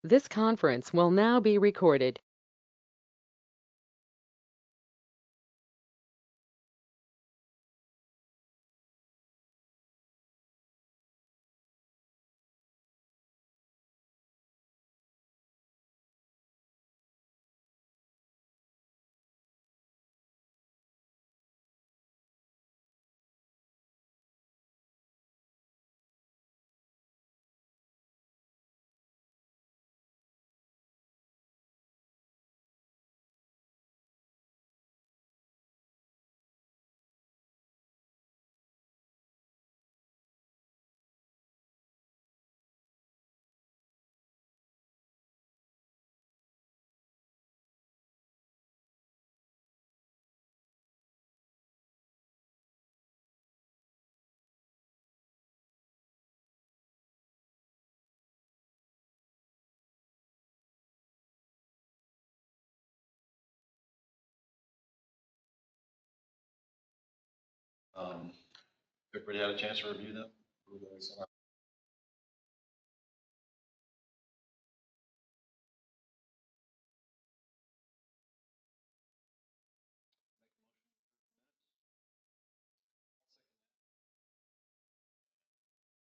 This conference will now be recorded. Everybody had a chance to review them?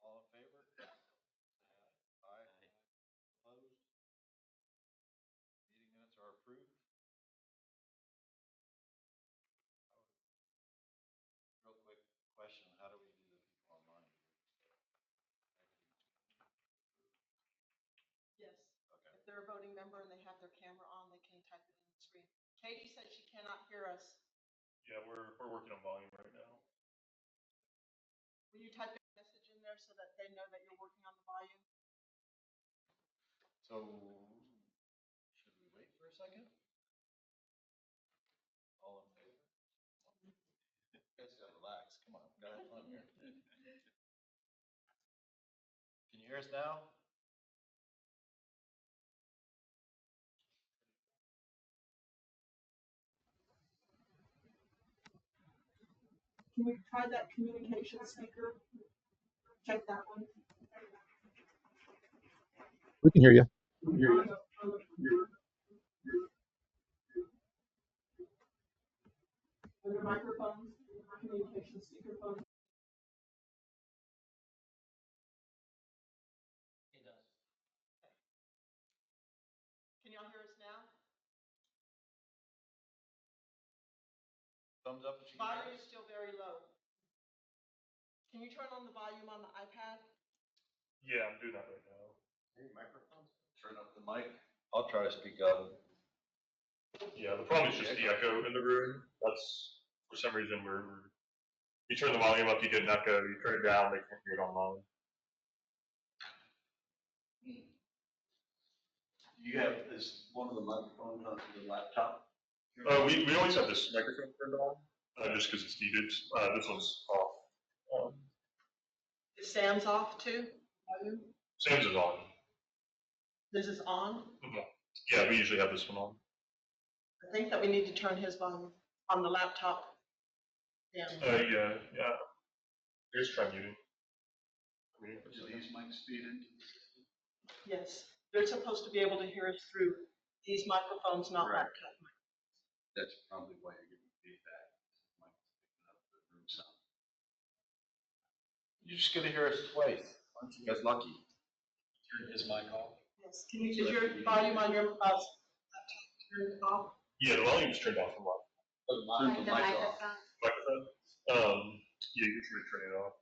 All in favor? Aye. Opposed? Meeting minutes are approved. Real quick question, how do we do the people online? Yes. Okay. If they're a voting member and they have their camera on, they can type it in the screen. Katie said she cannot hear us. Yeah, we're working on volume right now. Will you type a message in there so that they know that you're working on the volume? So, should we wait for a second? All in favor? You guys gotta relax, come on, gotta have fun here. Can you hear us now? Can we try that communication speaker? Check that one. We can hear you. Other microphones, communication speakerphone. It does. Can y'all hear us now? Thumbs up if you can Volume hear is us. still very low. Can you turn on the volume on the iPad? Yeah, I'm doing that right now. Hey, microphones, turn up the mic. I'll try to speak up. Yeah, the problem is just the echo in the room. That's, for some reason, you turn the volume up, you get an echo. You turn it down, they can't hear it online. You have this, one of the microphones on the laptop? We always have this microphone turned on, just because it's needed. This one's off. Is Sam's off too? Volume? Sam's is on. This is on? Yeah, we usually have this one on. I think that we need to turn his volume on the laptop down. Yeah. Here's try muting. Do these mics feed into the system? Yes, they're supposed to be able to hear us through these microphones, not Right. laptop. That's probably why you're getting feedback. Mic's picking up the room sound. You're just gonna hear us twice. Aren't you guys lucky? Turn his mic off. Yes, can you, is your volume on your laptop turned off? Yeah, the volume's turned off from what? Turn the mic off. Microphone? Yeah, you should turn it off.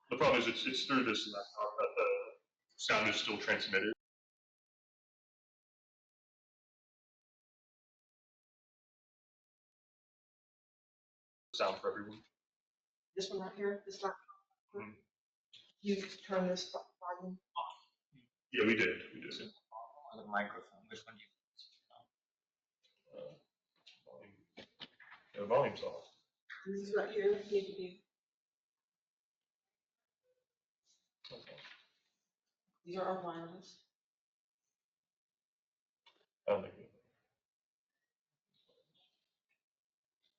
The problem is it's through this laptop that the sound is still transmitted. Sound for everyone. This one right here, this laptop. Mhm. You turn this volume off. Yeah, we did. On the microphone, which one do you? The volume's off. This is right here, need to be. Okay. These are our wireless. I don't think we.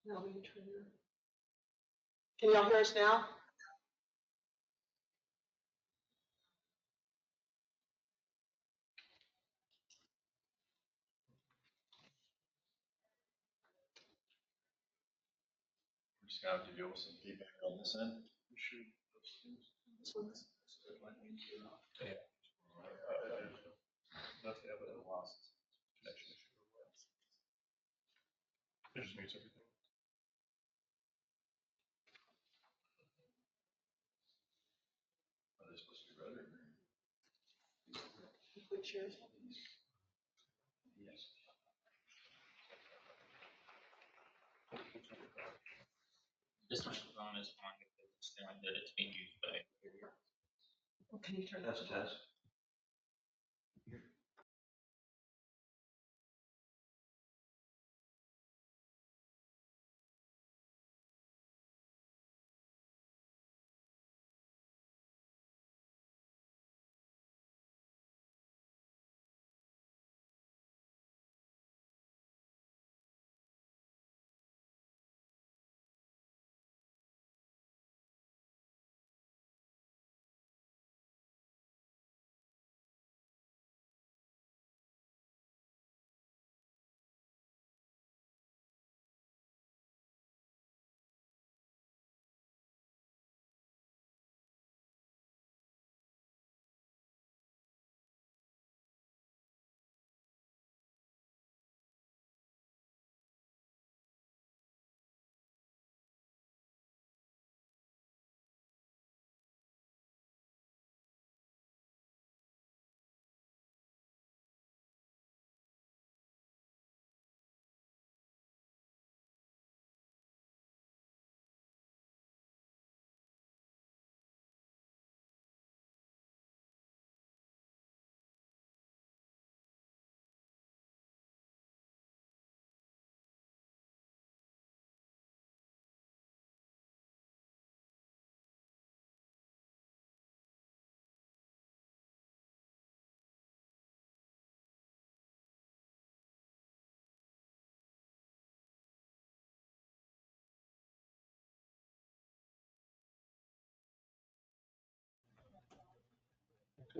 Now we can turn it. Can y'all hear us now? just gonna have to deal with some feedback on this end. This one's. That's the evidence. Connection issue. It just mutes everything. Are they supposed to be red or green? Which is. Yes. This microphone is on because it's showing that it's being used by. Can you turn that? That's a test.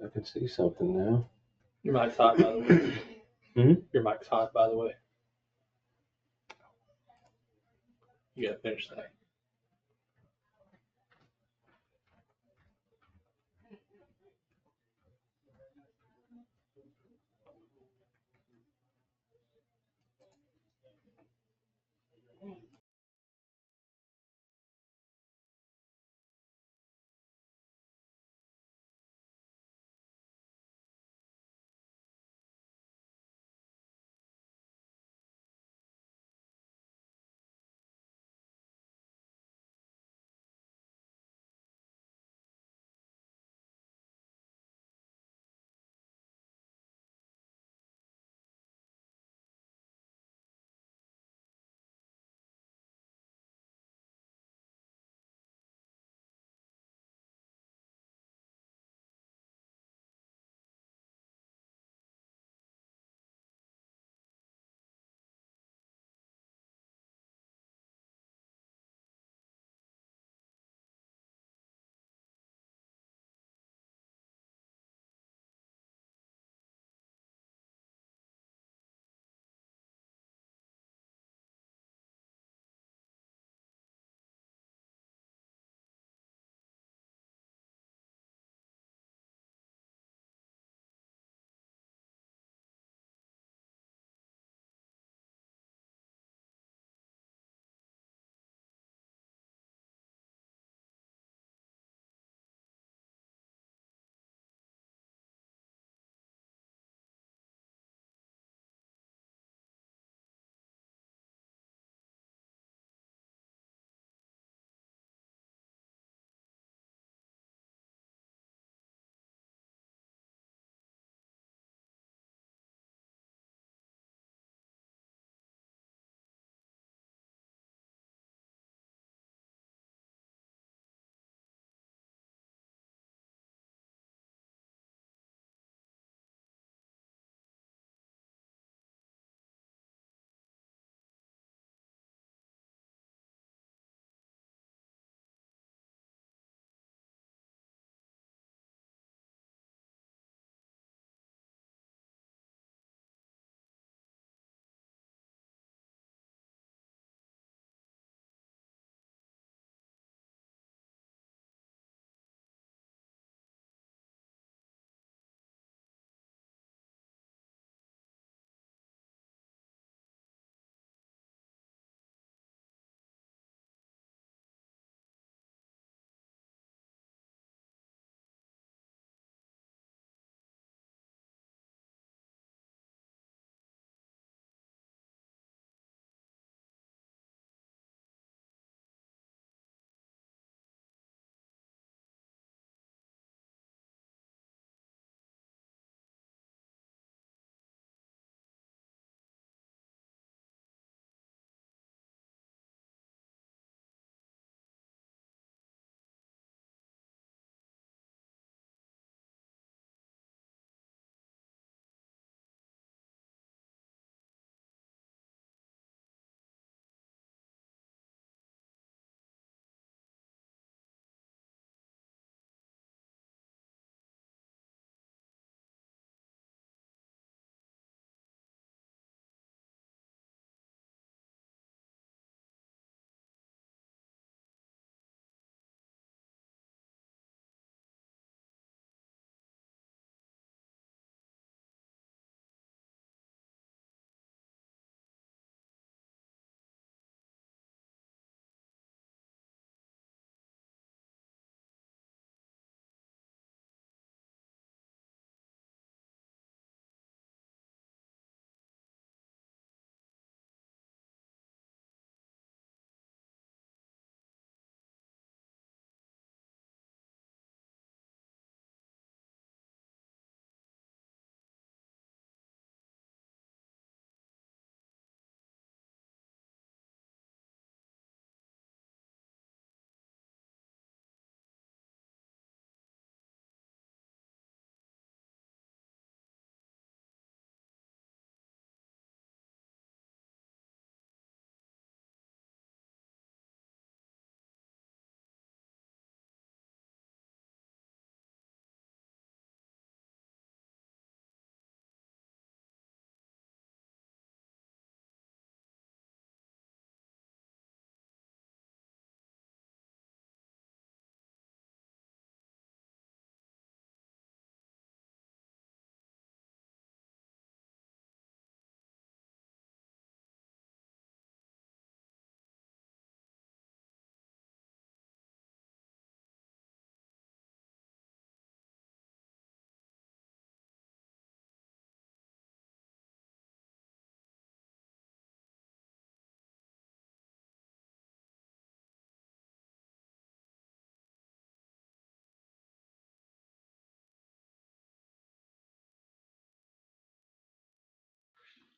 I can see something now. Your mic's hot, by the way. Your mic's hot, by the way. You gotta finish that.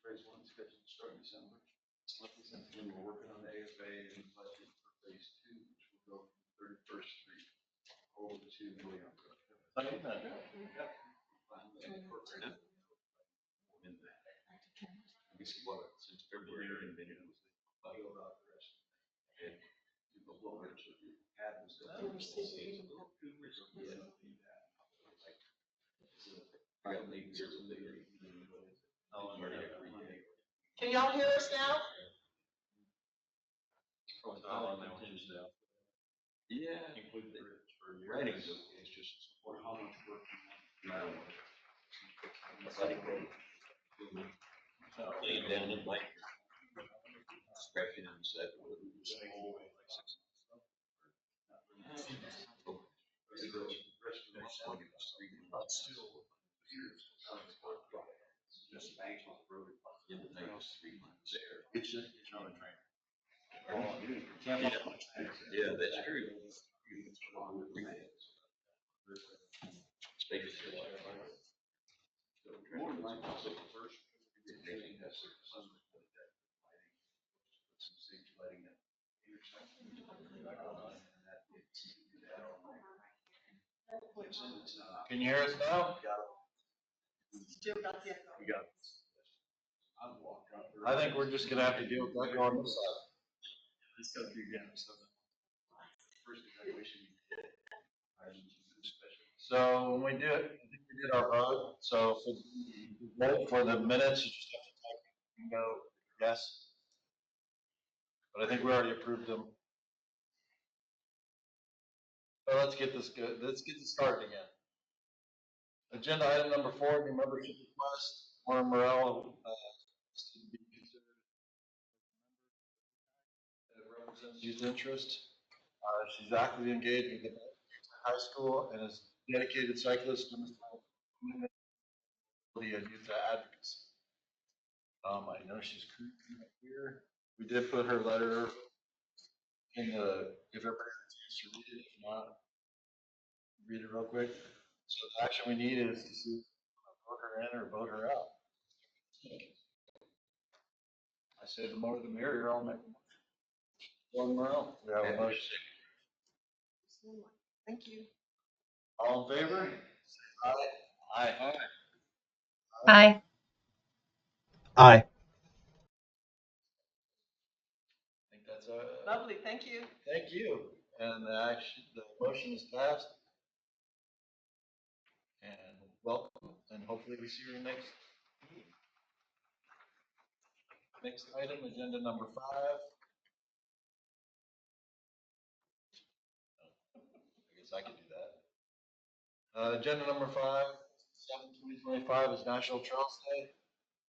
phase one scheduled to start in December. And we're working on the AFA and budget for phase two, which will go from 31st Street over to William. We see what since February and then it was build out the rest. And the lower to the pad was the. Can y'all hear us now? Yeah. Include the writing is just for how much work. Lay down and like. Scratching and said. Just bank on the road. It's just, it's not a train. Yeah, that's true. More than likely, first, they have some stage lighting at intersections. Can you hear us now? Still got the echo. We got it. I think we're just gonna have to deal with that on this side. Let's go through again. First evaluation. So when we did, I think we did our vote, so for the vote for the minutes, you just have to type no, yes. But I think we already approved them. So let's get this good, let's get this started again. Agenda item number 4, new membership request, Warren Morello, to be considered as a member that represents youth interest. She's actively engaged with the high school and is a dedicated cyclist in the youth advocacy. I know she's currently here. We did put her letter in the, if everybody has a chance to read it, if not, read it real quick. So the action we need is to see vote her in or vote her out. I say the more the merrier, I'll make a motion. One more. We have a motion. Thank you. All in favor? Aye. Aye. Aye. Aye. I think that's Lovely, thank you. thank you. And the action, the motion is passed. And welcome, and hopefully we see you next meeting. Next item, agenda number 5. I guess I could do that. Agenda number 5, 7/2025 is National Trails Day.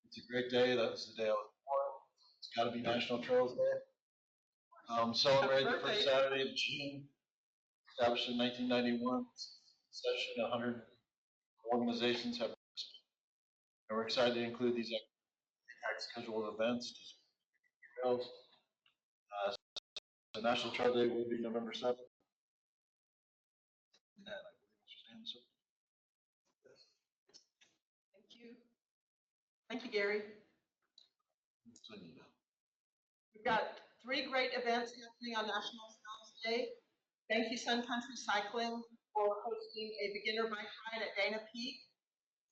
It's a great day. That was the day I was born. It's got to be National Trails Day. Celebrated the first Saturday of June, established in 1991. Session 100 organizations have, and we're excited to include these scheduled events. Trails. The National Trail Day will be November 7th. Thank you. Thank you, Gary. We've got 3 great events happening on National Trails Day. Thank you, Sun Country Cycling, for hosting a beginner bike ride at Dana Peak.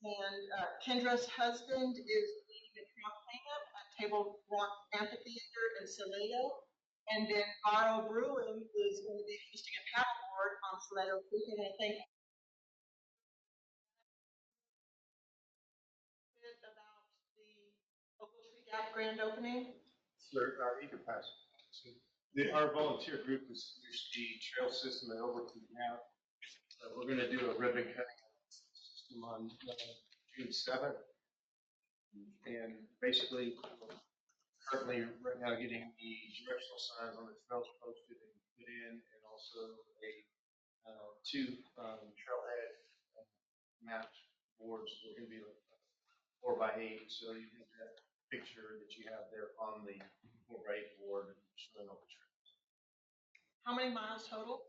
And Kendra's husband is leading the trail cleanup at Table Rock Amphitheater in Salado. And then Baro Brewing is going to be hosting a paddleboard on Salado Creek. And I think about the Ogletree Gap grand opening. Sure, you can pass. So our volunteer group is the trail system at Overclock Gap. We're going to do a ribbon cutting system on June 7th. And basically, currently right now getting the directional signs on the trails posted and put in, and also a 2 trailhead map boards. They're going to be 4x8, so you get that picture that you have there on the 4x8 board showing all the trails. How many miles total?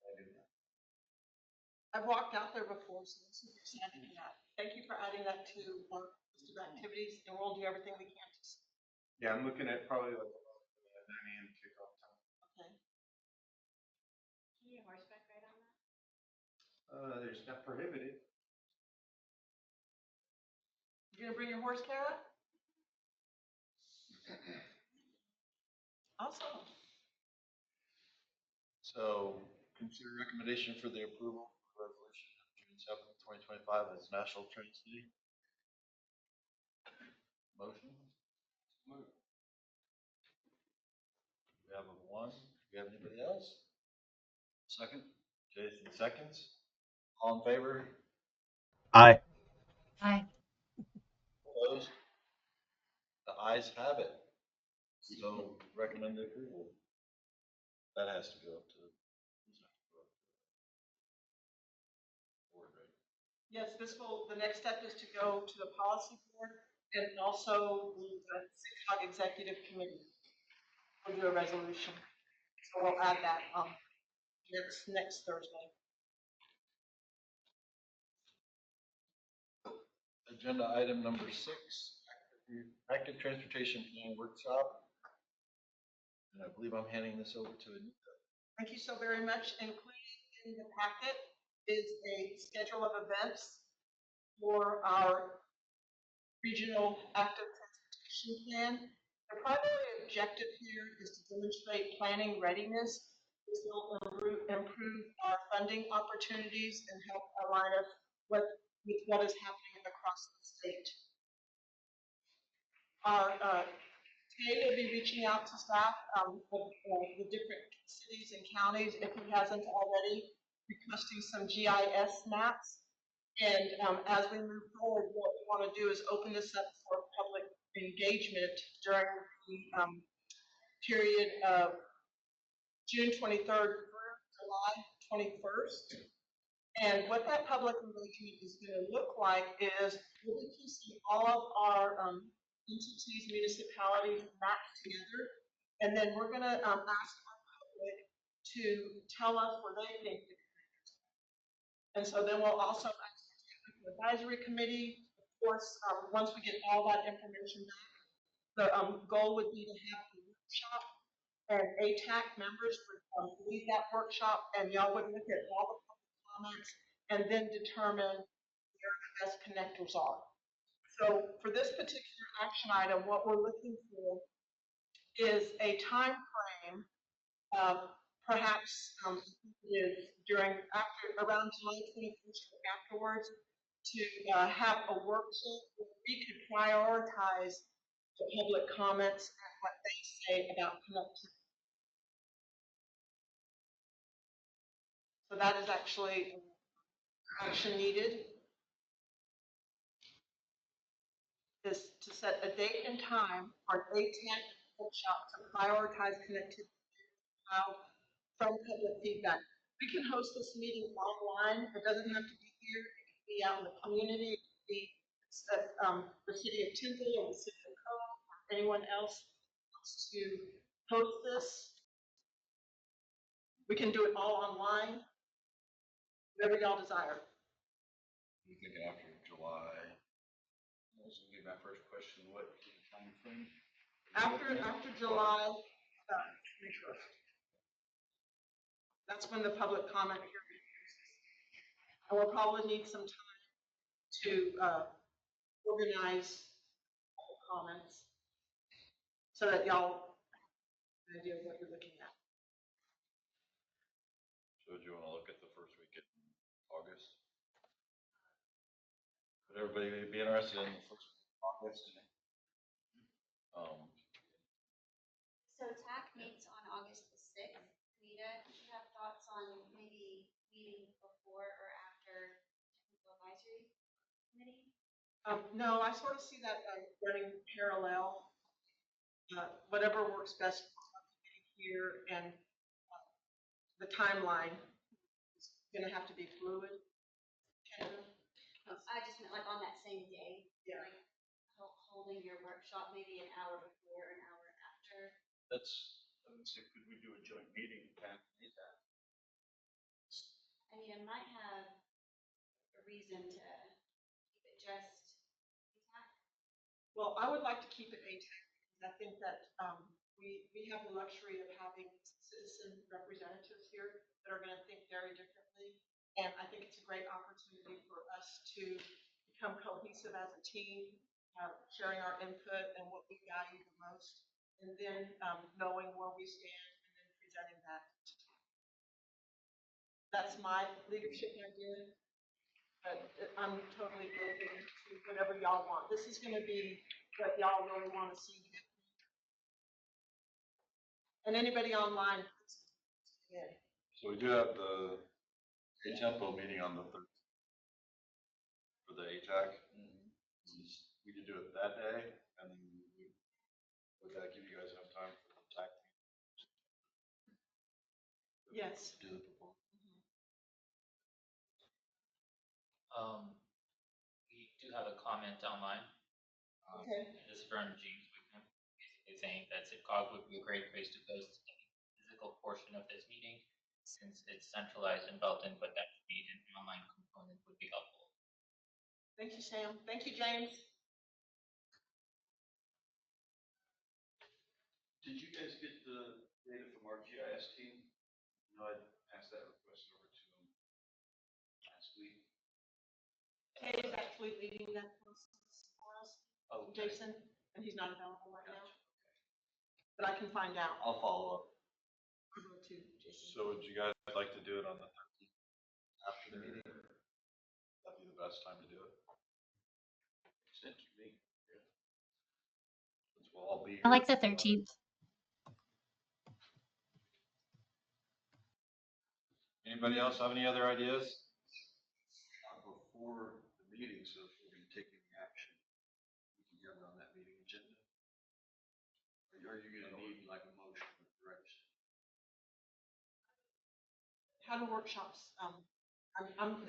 I do that. I've walked out there before, so I'm super excited for that. Thank you for adding that to our list of supportive activities, and we'll do everything we can to. Yeah, I'm looking at probably like 9 a.m. kickoff time. Okay. Can you horseback ride on that? There's not prohibited. You gonna bring your horse, Kara? Awesome. So consider recommendation for the approval of resolution of June 7th, 2025 as National Trails Day. Motion? Move. We have a one. Do we have anybody else? Second. Jason seconds. All in favor? Aye. Aye. Opposed? The ayes have it. So recommended approval. That has to go up to. Board, right? Yes, the next step is to go to the policy board and also the CTCOG executive committee. We'll do a resolution. So we'll add that next Thursday. Agenda item number 6, active transportation plan workshop. And I believe I'm handing this over to Anita. Thank you so very much. Included in the packet is a schedule of events for our regional active transportation plan. The primary objective here is to demonstrate planning readiness. This will improve our funding opportunities and help align us with what is happening across the state. Our Tate will be reaching out to staff of the different cities and counties, if he hasn't already, requesting some GIS maps. And as we move forward, what we want to do is open this up for public engagement during the period of June 23rd through July 21st. And what that public engagement is going to look like is we'll be piecing all of our entities, municipalities mapped together, and then we're going to ask our public to tell us where they think the connectors are. And so then we'll also ask the technical advisory committee. Of course, once we get all that information back, the goal would be to have a workshop, and ATAC members would lead that workshop, and y'all would look at all the public comments and then determine where the best connectors are. So for this particular action item, what we're looking for is a time frame, perhaps is around July 21st or afterwards, to have a workshop where we could prioritize the public comments and what they say about connectivity. So that is actually action needed, is to set a date and time for an ATAC workshop to prioritize connectivity from public feedback. We can host this meeting online. It doesn't have to be here. It can be out in the community. It can be at the city of Temple or the city of Co, or anyone else wants to host this. We can do it all online, whatever y'all desire. I'm thinking after July. That was gonna be my first question, what time frame? After July 21st. That's when the public comment period is. And we'll probably need some time to organize all the comments so that y'all have an idea of what you're looking at. So do you want to look at the first week in August? Would everybody be interested in the first week of August? So TAC meets on August the 6th. Anita, do you have thoughts on maybe meeting before or after technical advisory committee? No, I sort of see that running parallel. Whatever works best here, and the timeline is going to have to be fluid. I just meant like on that same day. Yeah. Like holding your workshop maybe an hour before, an hour after. I would say, could we do a joint meeting with that? I mean, it might have a reason to keep it just TAC. Well, I would like to keep it ATAC. I think that we have the luxury of having citizen representatives here that are going to think very differently. And I think it's a great opportunity for us to become cohesive as a team, sharing our input and what we value the most, and then knowing where we stand and then presenting that. That's my leadership idea, but I'm totally open to whatever y'all want. This is going to be what y'all really want to see. And anybody online, yeah. So we do have the KTMPO meeting on the 13th for the ATAC. We could do it that day, and then would that give you guys enough time for the TAC? Yes. Do the proposal. We do have a comment online. Okay. This is from James Wickham, basically saying that CTCOG would be a great place to host a physical portion of this meeting since it's centralized in Belton, but that an online component would be helpful. Thank you, Sam. Thank you, James. Did you guys get the data from our GIS team? No, I passed that request over to them last week. Kay is actually leading that process for us, Jason, and he's not available right now. But I can find out. I'll follow up. I'll go to Jason. So would you guys like to do it on the 13th after the meeting? That'd be the best time to do it. Seems to me. Yeah. Since we'll all be here. I like the 13th. Anybody else have any other ideas? Before the meeting, so if we're going to take any action, we can get it on that meeting agenda. Or are you going to need like a motion or direction? How do workshops?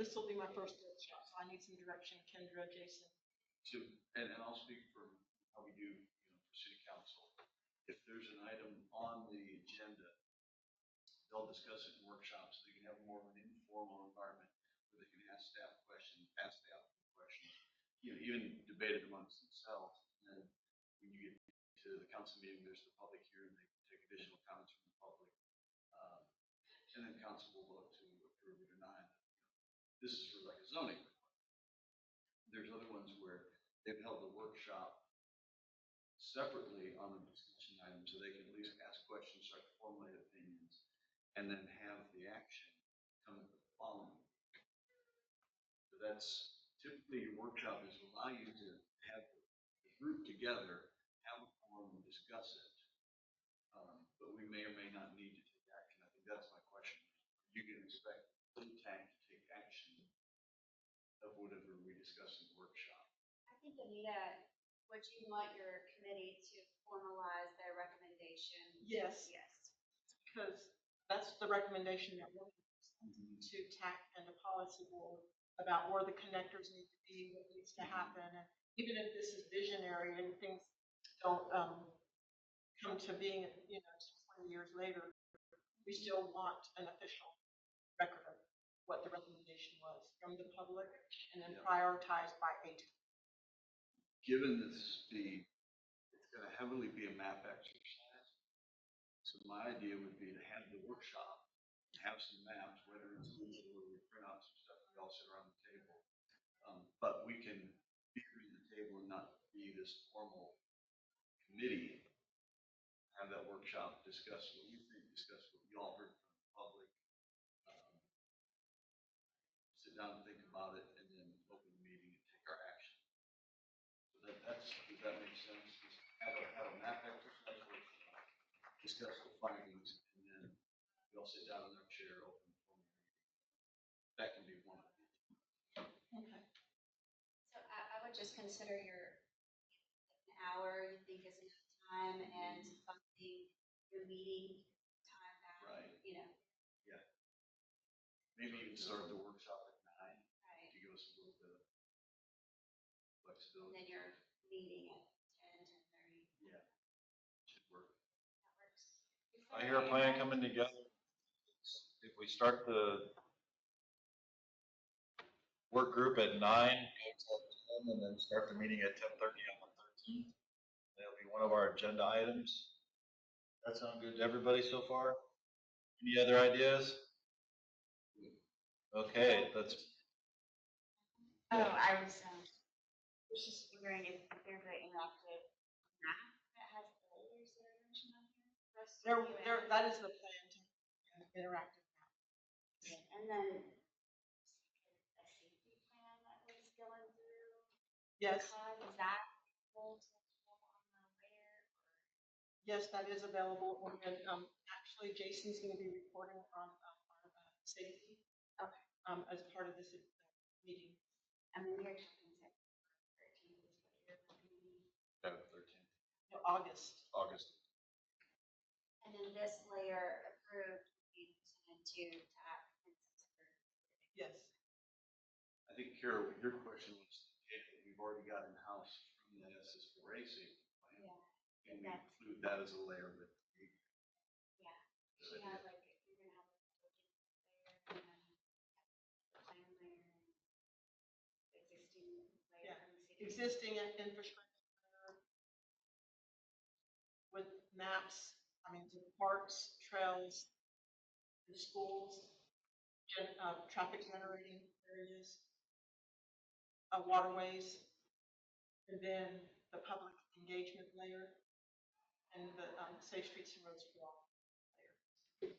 This will be my first workshop, so I need some direction, Kendra, Jason. And I'll speak for how we do, for city council. If there's an item on the agenda, they'll discuss it in workshops. They can have more of an informal environment where they can ask staff questions, ask the applicant questions, even debate it amongst themselves. And then when you get to the council meeting, there's the public hearing. They can take additional comments from the public. And then council will vote to approve or deny. This is for like a zoning. There's other ones where they've held a workshop separately on the discussion item, so they can at least ask questions, start to formulate opinions, and then have the action come at the following. So that's typically your workshop is allow you to have the group together, have a forum, and discuss it. But we may or may not need to take action. I think that's my question. You can expect ATAC to take action of whatever we discuss in the workshop. I think, Anita, would you want your committee to formalize their recommendation? Yes. Yes. Because that's the recommendation that we're to TAC and the policy board about where the connectors need to be, what needs to happen. And even if this is visionary and things don't come to being, 20 years later, we still want an official record of what the recommendation was from the public and then prioritized by ATAC. Given the speed, it's going to heavily be a map exercise. So my idea would be to have the workshop, have some maps, whether it's digital or we print out some stuff, we all sit around the table. But we can be at the table and not be this formal committee. Have that workshop, discuss what you think, discuss what you all heard from the public. Sit down and think about it, and then open the meeting and take our action. So does that make sense? Just have a map exercise, discuss the findings, and then we all sit down in our chair, open the formal meeting. That can be one of them. Okay. So I would just consider an hour you think is enough time and funding your meeting time back. Right. Yeah. Maybe even start the workshop at 9 Right. to give us a little bit of And flexibility. then you're meeting at 10, 10:30. Yeah, should work. That works. I hear a plan coming together. If we start the work group at 9, and then start the meeting at 10:30 on the 13th. That'll be one of our agenda items. That sound good to everybody so far? Any other ideas? Okay, let's. Oh, I was just wondering if there's an interactive map that has the layers that are mentioned on here. for us to view in. That is the plan to interactive map. And then a safety plan that was going through. Yes, Is that full to show on the layer? yes, that is available. And actually, Jason's going to be reporting on safety Okay. as part of this meeting. And then you're talking September 13th is what you're recommending. 13th. No, August. August. And then this layer approved would be presented to TAC in September. Yes. I think, Kara, your question was, we've already got in-house from the SS4A safety plan. Yeah. Can we That's- include that as a layer with? Yeah. So you have like, you're gonna have a layer and then a plan layer and existing layer Yeah. from the city. Existing infrastructure with maps, the parks, trails, the schools, traffic generating areas, waterways, and then the public engagement layer, and the safe streets and roads for all layer.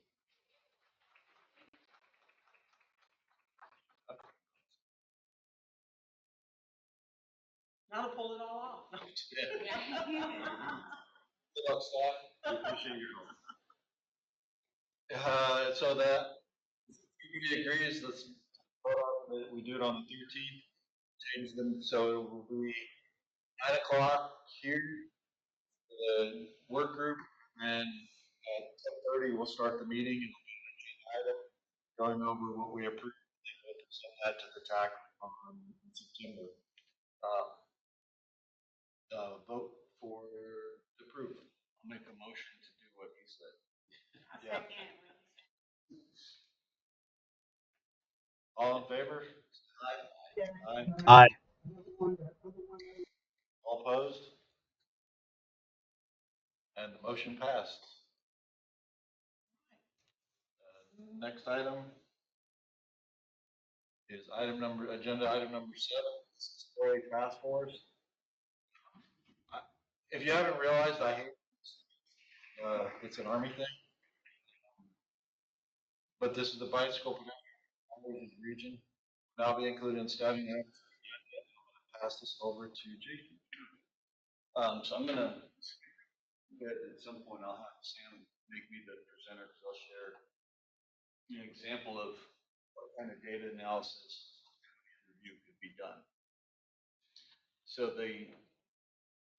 Now to pull it all off. No. Good luck, staff. We appreciate your help. So that, everybody agrees, let's vote on that we do it on the 13th. Change them, so it will be 9 o'clock here, the work group, and at 10:30 we'll start the meeting. And we'll do an agenda item going over what we approved, and we'll present that to the TAC on September. Vote for approve. I'll make a motion to do what he said. Yeah. All in favor? Aye. Aye. All opposed? And the motion passed. Next item is agenda item number 7, Story Task Force. If you haven't realized, I hate it's an Army thing. But this is the bicycle protection region. Now be included in staffing. Pass this over to Jason. So I'm gonna, at some point, I'll have Sam make me the presenter, because I'll share an example of what kind of data analysis review could be done. So the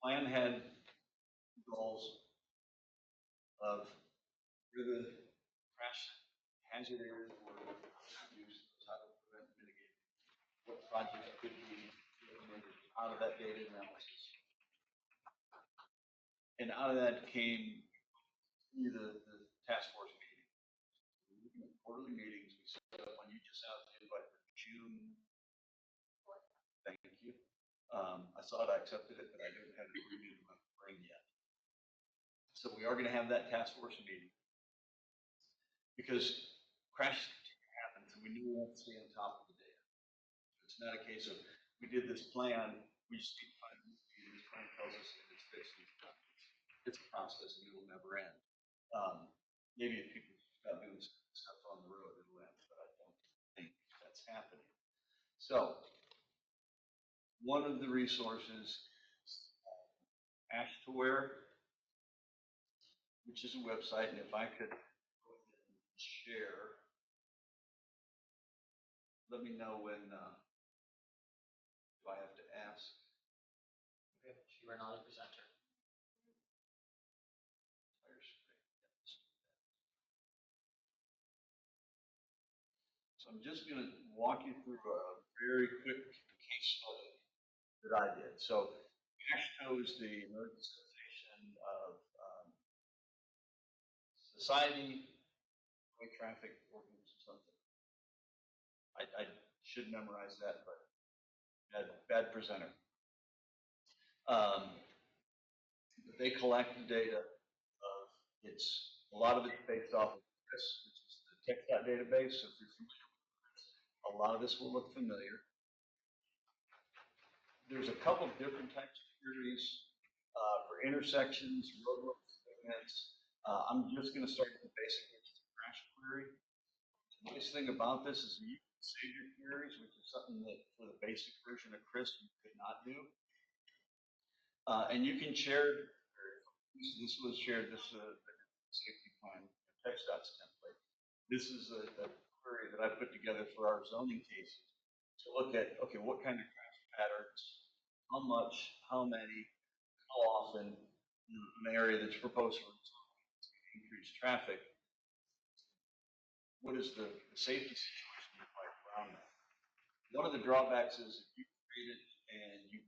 plan had goals of where the crash hazard areas were used, how to prevent and mitigate, what projects could be implemented out of that data analysis. And out of that came the task force meeting. Quarterly meetings, we set up on, you just have to invite for June. Thank you. I saw it, I accepted it, but I didn't have it renewed in my brain yet. So we are gonna have that task force meeting. Because crashes happen, so we knew we have to stay on top of the data. It's not a case of, we did this plan, we just need to find this plan tells us if it's fixed, it's done. It's a process and it will never end. Maybe if people stop doing stuff on the road, it'll end, but I don't think that's happening. So, one of the resources is Ashtoware, which is a website, and if I could go ahead and share, let me know when, do I have to ask? Okay, you are not a presenter. So I'm just gonna walk you through a very quick case study that I did. So ASHTO is the American Association of Society Road Traffic Ordinance or something. I should memorize that, but bad presenter. But they collect the data of, a lot of it's based off of CRIS, which is the TxDOT database. So if you're familiar with CRIS, a lot of this will look familiar. There's a couple of different types of queries for intersections, roadway segments. I'm just going to start with the basic crash query. The nice thing about this is you can save your queries, which is something that for the basic version of CRIS you could not do. And you can share, this was shared, this is a safety plan, TxDOT's template. This is a query that I put together for our zoning cases to look at, okay, what kind of crash patterns, how much, how many, how often in an area that's proposed for increased traffic, what is the safety situation look like around that? One of the drawbacks is if you create it and you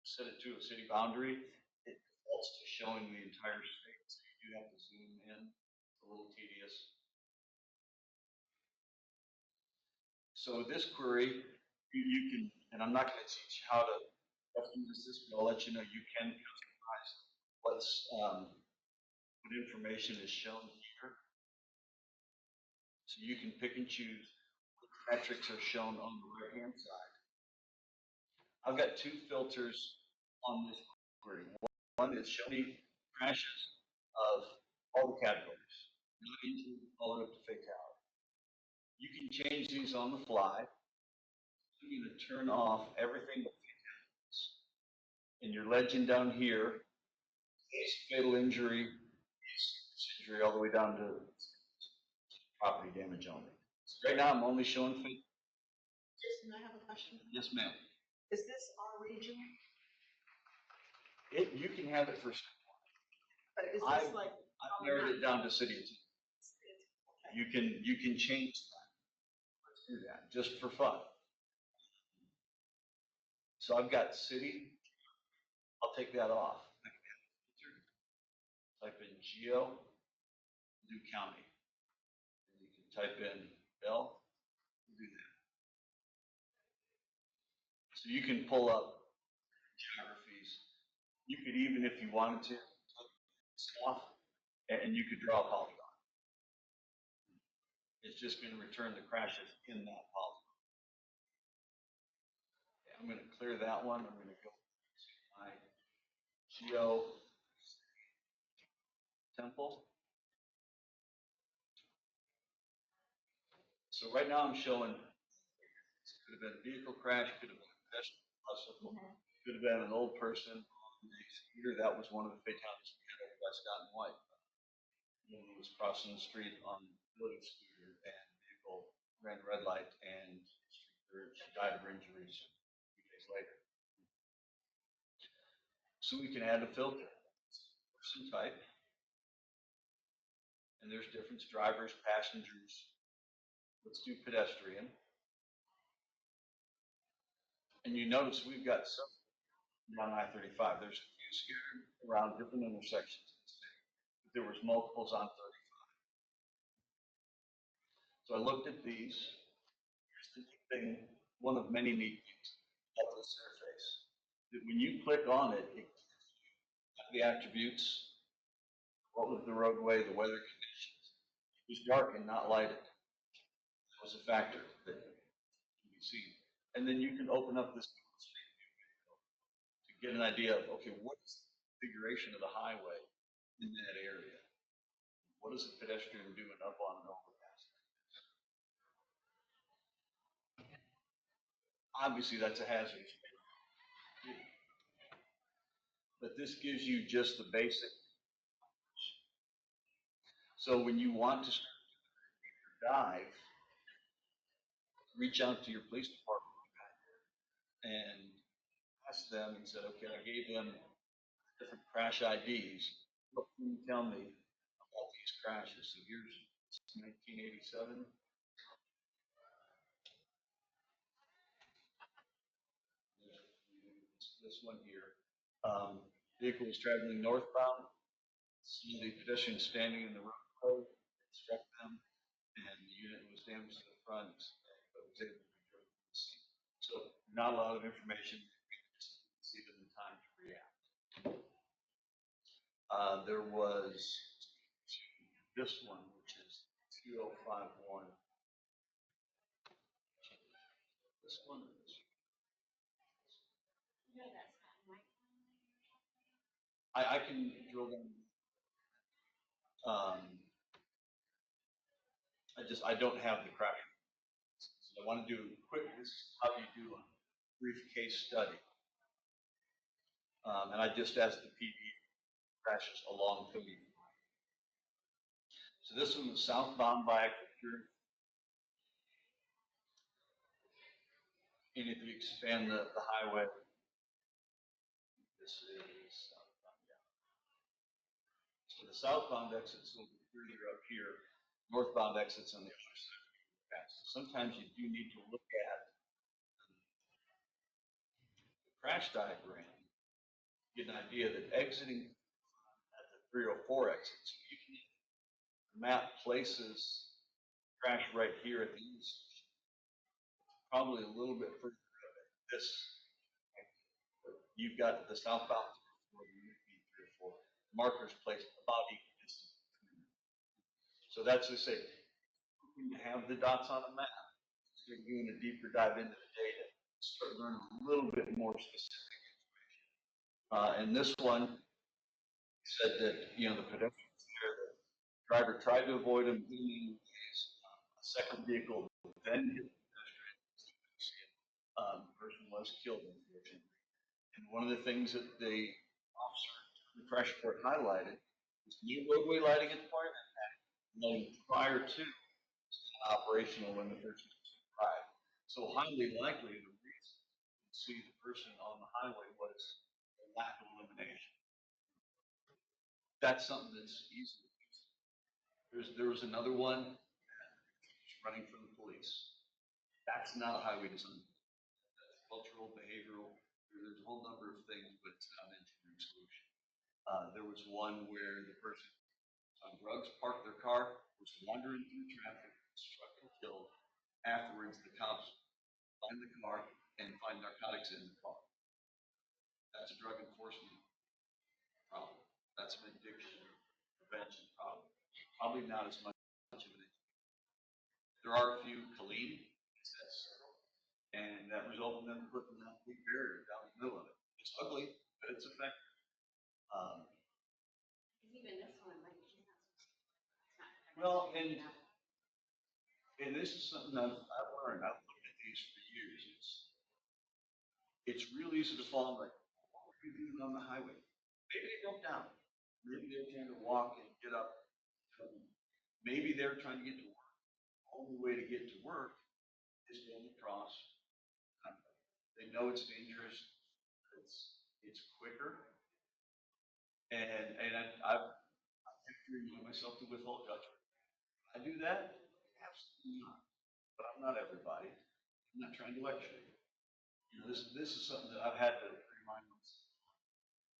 set it to a city boundary, it defaults to showing the entire state, so you do have to zoom in. It's a little tedious. So this query, you can, and I'm not going to teach how to customize this, but I'll let you know you can customize what information is shown here. So you can pick and choose what metrics are shown on the right-hand side. I've got two filters on this query. One is show me crashes of all the categories, not injury all the way up to fatality. You can change these on the fly. I'm going to turn off everything but fatalities. And your legend down here is fatal injury, injury all the way down to property damage only. So right now I'm only showing fatal. Jason, I have a question. Yes, ma'am. Is this our region? You can have it for. But is this like? I've narrowed it down to city. Okay. You can change that. Let's do that just for fun. So I've got city. I'll take that off. Type in geo, do county. And you can type in Bell, do that. So you can pull up geographies. You could even, if you wanted to, off, and you could draw a polygon. It's just going to return the crashes in that polygon. Okay, I'm going to clear that one. I'm going to go to my Killeen-Temple. So right now I'm showing, could have been a vehicle crash, could have been a pedestrian bicycle, could have been an old person on the scooter. That was one of the fatalities we had over by Scott and White. He was crossing the street on a scooter and vehicle ran a red light and she died of her injuries a few days later. So we can add a filter, person type, and there's different drivers, passengers. Let's do pedestrian. And you notice we've got some down I-35. There's a few scattered around different intersections. There was multiples on 35. So I looked at these. Here's the neat thing, one of many neat things about this interface. That when you click on it, it gives you the attributes, what was the roadway, the weather conditions. It was dark and not lighted. That was a factor that can be seen. And then you can open up this to get an idea of, okay, what's the configuration of the highway in that area? What is the pedestrian doing up on an overpass? Obviously, that's a hazard. But this gives you just the basic. So when you want to dive, reach out to your police department and ask them and said, okay, I gave them different crash IDs. What can you tell me about these crashes? So here's 1987. This one here. Vehicle was traveling northbound. See the pedestrian standing in the roadway, struck them, and the unit was damaged to the front, but was able to be driven from the scene. So not a lot of information. See them in time to react. There was this one, which is 2051. This one is. I can drill them. I don't have the crash. So I want to do quick. This is how you do a brief case study. And I just asked the PD crashes along 30. So this one was southbound by Geary. And if you expand the highway, this is southbound, yeah. So the southbound exit's a little bit further up here, northbound exit's on the other side. So sometimes you do need to look at the crash diagram, get an idea that exiting at the 304 exit, so you can map places crash right here at the intersection. Probably a little bit further up at this. You've got the southbound 304 markers placed about equal distance. So that's to say, when you have the dots on a map, you're doing a deeper dive into the data, start learning a little bit more specific information. And this one said that, the pedestrians there, the driver tried to avoid him, a second vehicle then hit the pedestrian. The person was killed, unfortunately. And one of the things that the officer in the crash report highlighted was new roadway lighting at the point of impact, lighting prior to operational when the person arrived. So highly likely the reason you see the person on the highway was a lack of illumination. That's something that's easy to use. There was another one running from the police. That's not a highway design. That's cultural, behavioral. There's a whole number of things, but it's not an engineering solution. There was one where the person on drugs parked their car, was wandering through traffic, struck and killed. Afterwards, the cops find the car and find narcotics in the car. That's a drug enforcement problem. That's an addiction prevention problem. Probably not as much of an issue. There are a few Killeen, and that resulted in them putting that big barrier down the middle of it. It's ugly, but it's effective. Even this one, like, well, and this is something I've learned. I've looked at these for years. It's real easy to fall in, like, what were you doing on the highway? Maybe they broke down. Maybe they're trying to walk and get up. Maybe they're trying to get to work. The only way to get to work is going across. They know it's dangerous. It's quicker. And I've pictured myself to withhold judgment. I do that? Absolutely not. But I'm not everybody. I'm not trying to lecture you. This is something that I've had to remind myself.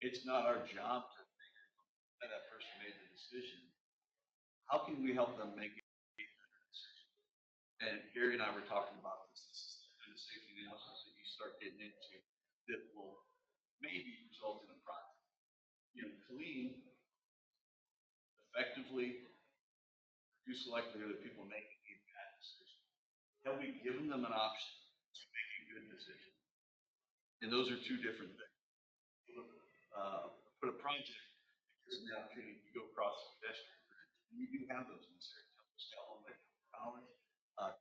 It's not our job to think that person made the decision. How can we help them make a better decision? And Gary and I were talking about this. This is the kind of safety analysis that you start getting into that will maybe result in a project. Killeen effectively reduce the likelihood of people making a bad decision. Have we given them an option to make a good decision? And those are two different things. Put a project gives them the opportunity to go across the pedestrian bridge. And we do have those in this area. Temple's got one by college.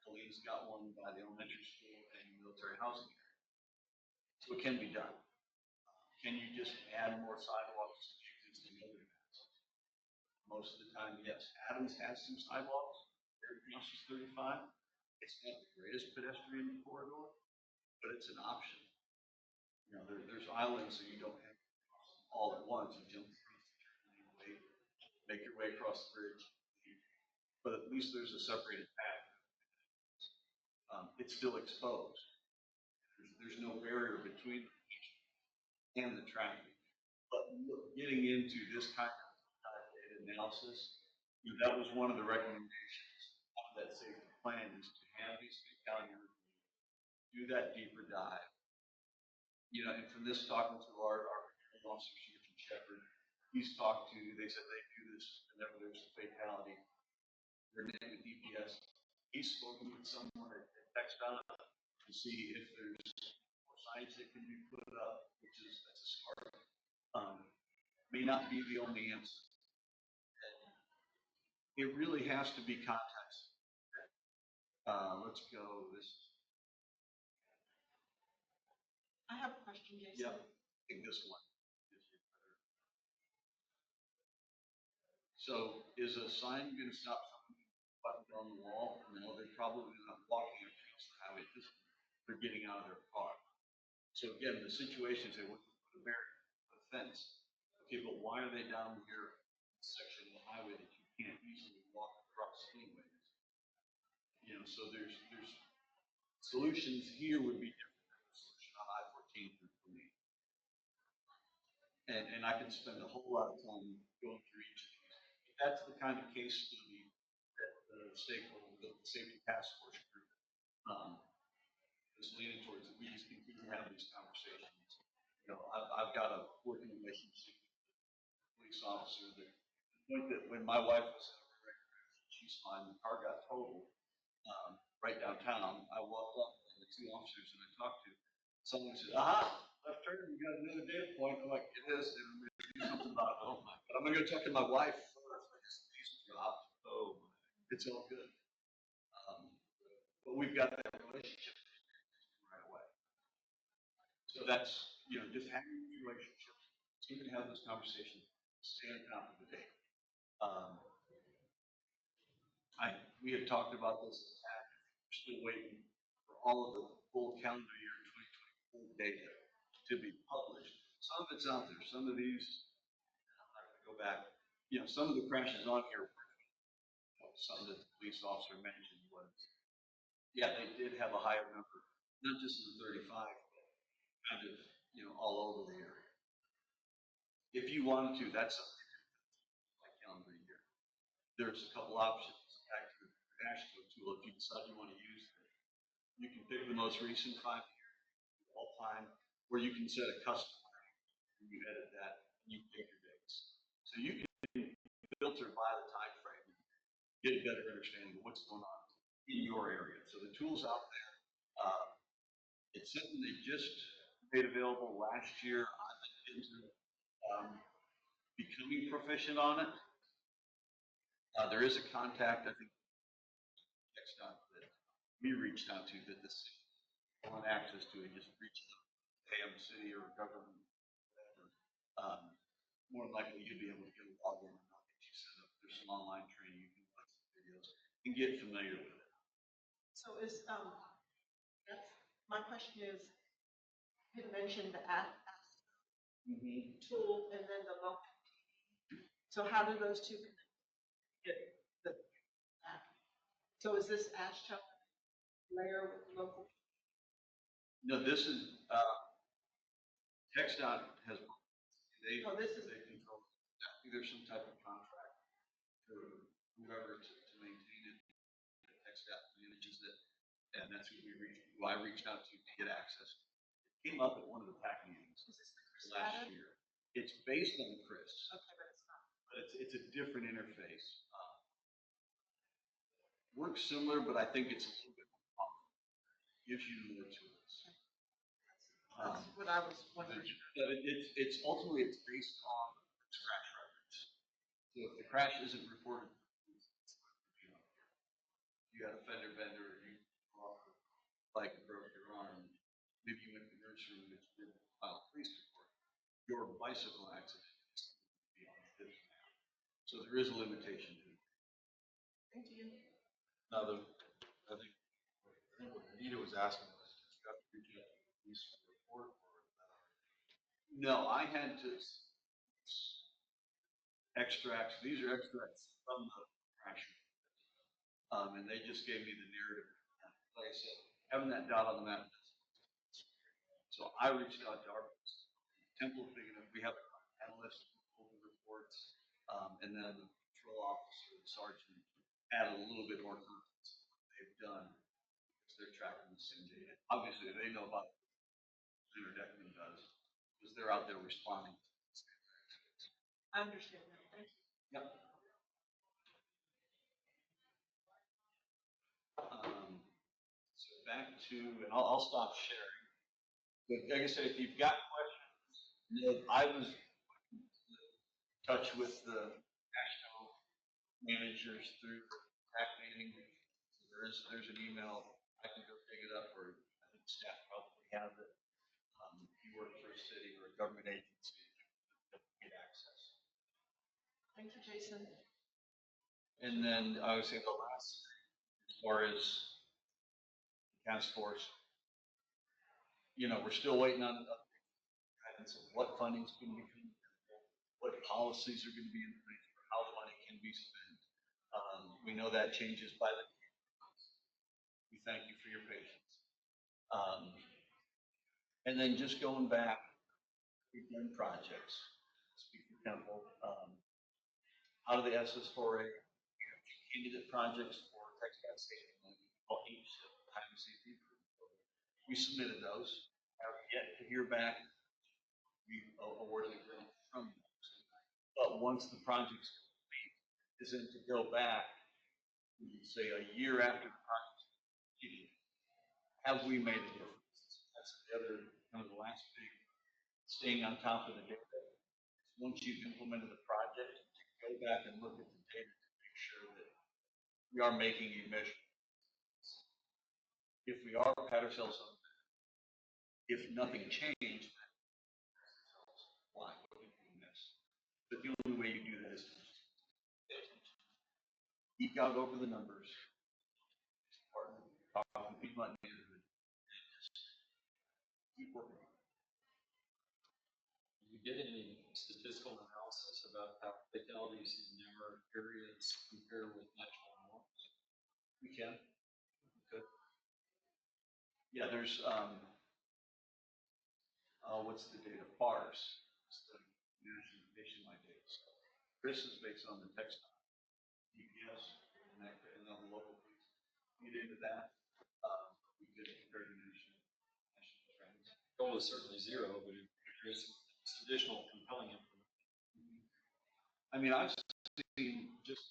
Killeen's got one by the elementary school and military housing area. So it can be done. Can you just add more sidewalks to existing overpass? Most of the time, yes. Adams has some sidewalks. There crosses 35. It's not the greatest pedestrian corridor, but it's an option. There's islands so you don't have to cross them all at once. You jump across the turn, make your way across the bridge. But at least there's a separated path. It's still exposed. There's no barrier between and the traffic. But getting into this kind of data analysis, that was one of the recommendations of that safety plan is to have these county do that deeper dive. And from this talking to our officers here from Shepherd, he's talked to, they said they do this whenever there's a fatality. They're named with DPS. He's spoken with someone at TxDOT to see if there's more signs that can be put up, that's a start. May not be the only answer. It really has to be context. Let's go this. I have a question, Jason. Yep. I think this one. So is a sign going to stop somebody buttoned on the wall? No, they're probably not walking across the highway. They're getting out of their car. So again, the situation is they want to put a barrier, a fence. Okay, but why are they down here in a section of the highway that you can't easily walk across anyways? You know, so there's solutions here would be different than the solution on I-14 for me. And I can spend a whole lot of time going through each of these. That's the kind of case study that the stakeholder, the safety task force group, is leaning towards. That we just continue to have these conversations. You know, I've got a working relationship with a police officer that the point that when my wife was in a wreck, she's fine, the car got totaled right downtown. I walked up to the two officers and I talked to someone said, aha, left turn, we got another data point. I'm like, it is, and I'm going to do something about it. Oh my, but I'm going to go talk to my wife first. He's dropped. Oh my, it's all good. But we've got that relationship right away. So that's, you know, just having these relationships, so you can have those conversations, stay on top of the day. We had talked about this ATAC. We're still waiting for all of the full calendar year 2024 data to be published. Some of it's out there. Some of these, I'm not going to go back. You know, some of the crashes on here, some that the police officer mentioned was, yeah, they did have a higher number, not just in the 35, but kind of, you know, all over the area. If you wanted to, that's something like calendar year. There's a couple options. Back to the crash code tool, if you decide you want to use it, you can pick the most recent 5 year all time, or you can set a custom and you edit that and you pick your dates. So you can filter by the time frame and get a better understanding of what's going on in your area. So the tool's out there. It's something they just made available last year. I've been into becoming proficient on it. There is a contact, I think, TxDOT that we reached out to that the city want access to it. Just reach out to AM City or government, whatever. More than likely, you'll be able to get a login and I'll get you set up. There's some online training you can watch some videos and get familiar with it. So is, yes, my question is, you had mentioned the tool and then the local. So how do those two get the app? So is this ASHTO layer with local? No, this is TxDOT has they control either some type of contract for whoever to maintain it. TxDOT manages it, and that's who I reached out to get access. It came up at one of the PAC meetings last year. It's based on Chris. Okay, but it's not. But it's a different interface. Works similar, but I think it's a little bit more powerful. Gives you more tools. That's what I was wondering. But it's ultimately it's based on the crash records. So if the crash isn't reported, you had a fender bender, you like broke your arm, maybe you went to the nursery and did file a police report. Your bicycle accident is beyond this now. So there is a limitation to it. Thank you. Now, I think what Anita was asking was, did you have to reach out to the police for the report, or is that already? No, I had to extracts. These are extracts from the crash. And they just gave me the narrative. Like I said, having that dot on the map. So I reached out to our Temple, big enough. We have an analyst who pulled the reports, and then the patrol officer, the sergeant, added a little bit more context to what they've done because they're tracking the same data. Obviously, they know about what Deckman does because they're out there responding. I understand that. Thank you. Yep. So back to, and I'll stop sharing. But like I said, if you've got questions, I was in touch with the national managers through TAC meeting. There's an email. I can go dig it up, or I think staff probably have it. If you work for a city or a government agency, you'll get access. Thank you, Jason. And then I would say the last, as far as task force, we're still waiting on guidance of what funding's going to be coming, what policies are going to be in place for how the money can be spent. We know that changes by the. We thank you for your patience. And then just going back, we've done projects, speak for Temple, out of the SS4A, candidate projects for textile safety money, called Highway Safety Improvement Program. We submitted those, have yet to hear back. We awarded a grant from those. But once the project's complete, is then to go back, say a year after the project's completed, have we made a difference? That's the other, kind of the last big, staying on top of the data. Once you've implemented the project, to go back and look at the data to make sure that we are making a measure. If we are, pat ourselves on the back. If nothing changed, why? What did we miss? But the only way you do that is to pay attention. Geek out over the numbers. Talk to people in the neighborhood. And just keep working. Do you get any statistical analysis about how fatalities in our areas compare with national norms? We can. Good. Yeah, there's what's the data? BARS. It's the national nationwide data. So Chris is based on the text, GPS, and then the local police. Get into that. We could compare to national trends. Goal is certainly zero, but if there's some additional compelling information. I mean, I've seen just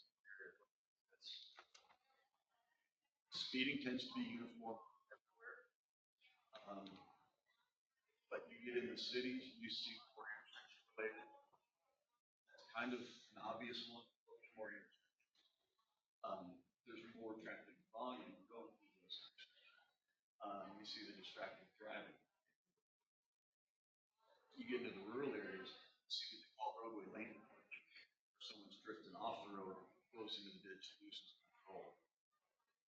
speeding tends to be uniform everywhere. But you get in the cities, you see more intersection related. That's kind of an obvious one. More intersections. There's more traffic volume going through those intersections. You see the distracted driving. You get into the rural areas, you see what they call roadway lane approach, where someone's drifting off the road, goes into the ditch, loses control.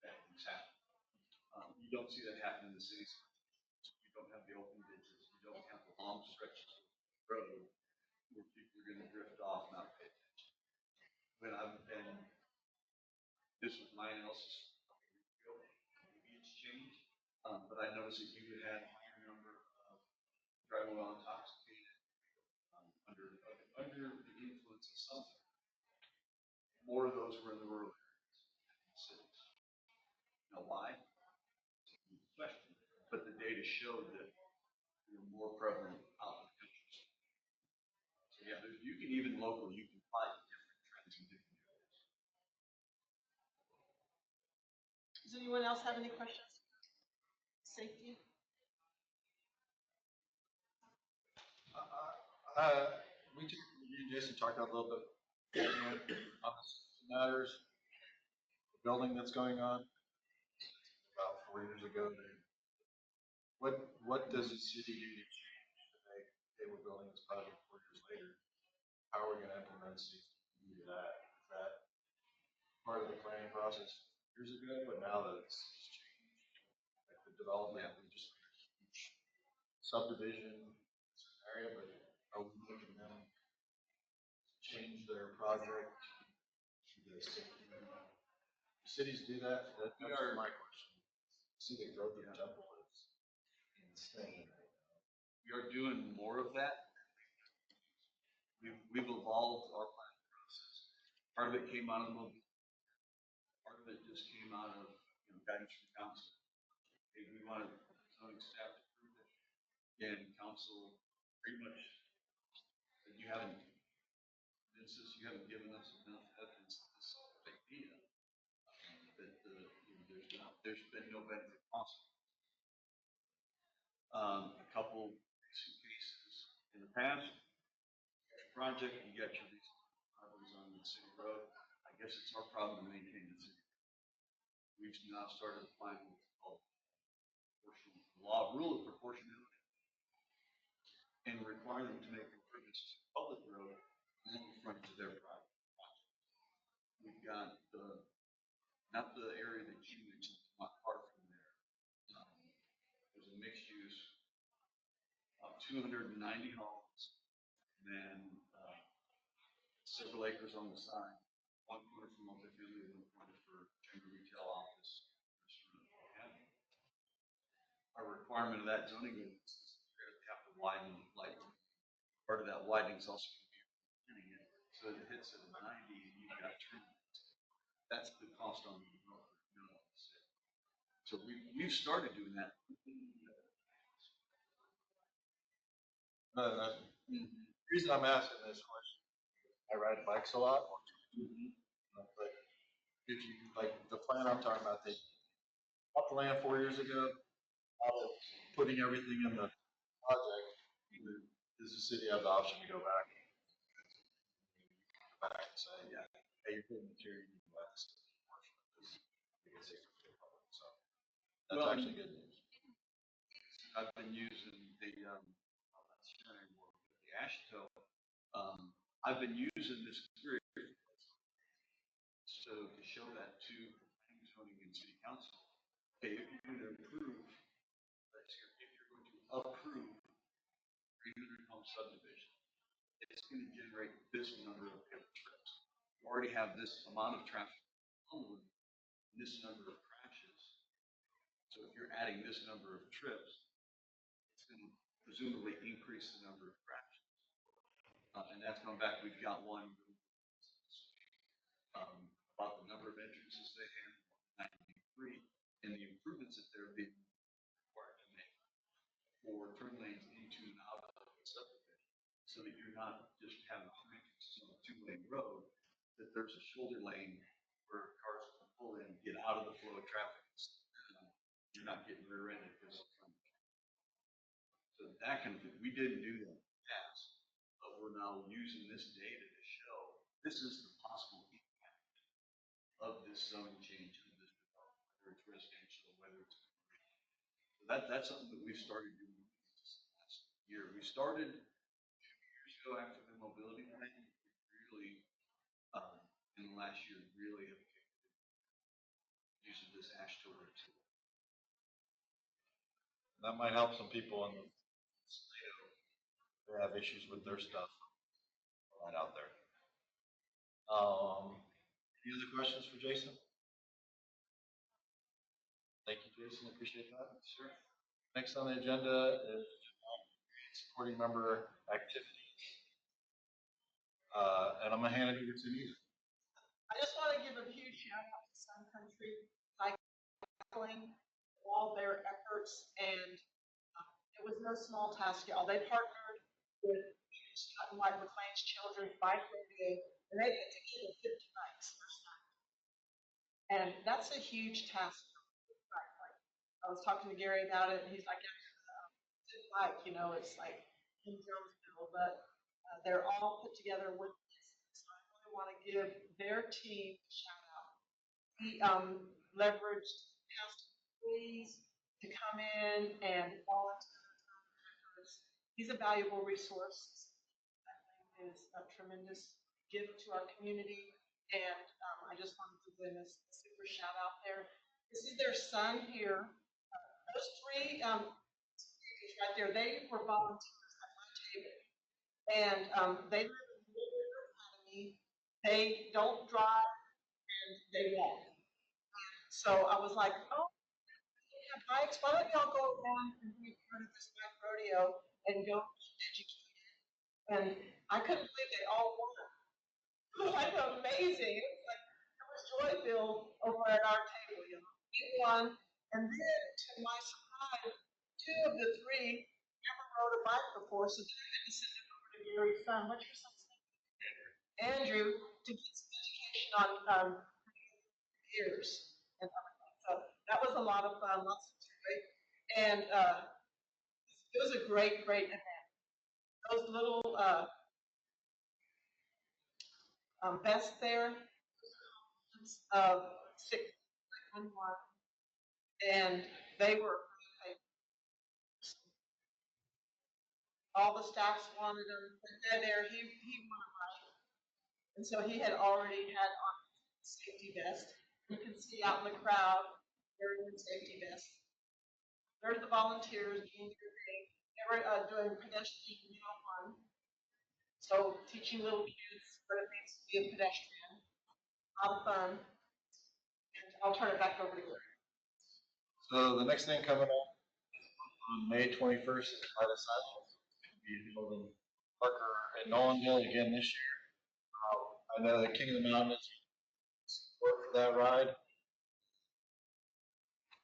Bad things happen. You don't see that happen in the cities. You don't have the open ditches. You don't have the long stretches of road where people are going to drift off, not pay attention. When I've been, this was my analysis a couple years ago. Maybe it's changed, but I noticed that you had a higher number of driving while intoxicated, under the influence of something. More of those were in the rural areas in the cities. Now, why? Question. But the data showed that they were more prevalent out in the country. So yeah, you can even locally, you can find different trends in different areas. Does anyone else have any questions? Safety? You and Jason talked about a little bit on matters, the building that's going on about 4 years ago. What does the city do to change to make stable building this project 4 years later? How are we going to implement safety to do that? Is that part of the planning process years ago, but now that it's changed, like the development, we just made a huge subdivision area, but are we making them change their project to the safety? Cities do that? That's my question. See, the growth of Temple is insane right now. We are doing more of that. We've evolved our planning process. Part of it came out of the part of it just came out of guidance from council. Hey, we want zoning staff to prove it. And council pretty much, you haven't this is, you haven't given us enough evidence that this is a good idea, that, there's been no benefit possible. A couple recent cases in the past, project, you got your problems on the city road. I guess it's our problem to maintain the city. We've now started applying what's called rule of proportionality and require them to make improvements to public road and in front of their private project. We've got not the area that you mentioned, not far from there. There's a mixed use of 290 homes, and then several acres on the side, one corner for multifamily, one corner for general retail office, restaurant, what have you. Our requirement of that zoning ordinance is you're going to have to widen the light. Part of that widening is also going to be planning it, so it hits at 90 and you've got turn lanes. That's the cost on the developer. So we've started doing that. The reason I'm asking this question, I ride bikes a lot. But if you, like the plan I'm talking about, they bought the land 4 years ago, putting everything in the project, does the city have the option to go back? Go back and say, yeah, hey, you're putting material, you can buy this portion of this. Because it's for the public. So that's actually good news. I've been using the ASHTO. I've been using this experience so to show that to planning, zoning, and city council. Okay, if you're going to approve 300 home subdivision, it's going to generate this number of trips. You already have this amount of traffic only, this number of crashes. So if you're adding this number of trips, it's going to presumably increase the number of crashes. And that's gone back. We've got one about the number of entrances they have, 93, and the improvements that they're being required to make for turn lanes into and out of the subdivision, so that you're not just having two entrances on a two-lane road, that there's a shoulder lane where cars can pull in, get out of the flow of traffic. You're not getting rear-ended because so that kind of thing. We didn't do that in the past, but we're now using this data to show this is the possible impact of this zone change of this development, whether it's residential, whether it's commercial. So that's something that we've started doing this last year. We started 2 years ago after the mobility plan. We really, in the last year, really have kicked it using this ASHTO tool. That might help some people in the who have issues with their stuff right out there. Any other questions for Jason? Thank you, Jason. Appreciate that. Sure. Next on the agenda is supporting member activities. And I'm gonna hand it over to Anita. I just want to give a huge shout out to Sun Country Cycling, all their efforts, and it was no small task, y'all. They partnered with Scott and White McLean's Children's Bike Rodeo, and they put together 50 bikes first time. And that's a huge task. I was talking to Gary about it, and he's like, it's like, you know, it's like in Jonesville, but they're all put together with this. So I really want to give their team a shout out. He leveraged past employees to come in and volunteer. He's a valuable resource. I think is a tremendous gift to our community, and I just wanted to give them a super shout out there. This is their son here. Those three right there, they were volunteers at my table, and they live in the Layerin Academy. They don't drive and they walk. So I was like, oh, you have bikes. Why don't y'all go around and be part of this bike rodeo and go educate? And I couldn't believe they all won. It was like amazing. It was like it was joy-filled over at our table, you know. We won, and then to my surprise, 2 of the 3 never rode a bike before, so then I had to send it over to Gary's son. What's your son's name? Andrew to get some education on years and everything. So that was a lot of fun, lots of joy, and it was a great event. Those little vests there, six and one, and they were. All the staffs wanted him, but then there he wanted right, and so he had already had on his safety vest. You can see out in the crowd wearing the safety vest. There's the volunteers doing their thing. They were doing pedestrian 101. So teaching little kids what it means to be a pedestrian. A lot of fun. And I'll turn it back over to you. So the next thing coming up on May 21st is Light of Silence. It'll be held in Parker and Nolendale again this year. I know the King of the Mountain is support for that ride.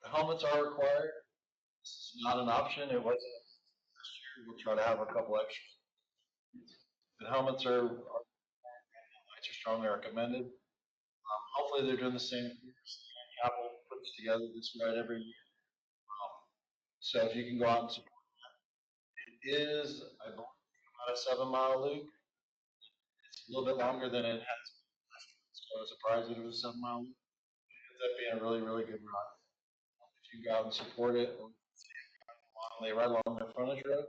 The helmets are required. This is not an option. It wasn't this year. We'll try to have a couple extras. The helmets lights are strongly recommended. Hopefully they're doing the same thing. Apple puts together this ride every year. So if you can go out and support that. It is, I believe, about a 7-mile loop. It's a little bit longer than it has been. So I was surprised that it was a 7-mile loop. It ends up being a really good ride. If you go out and support it, lay right along the frontage road,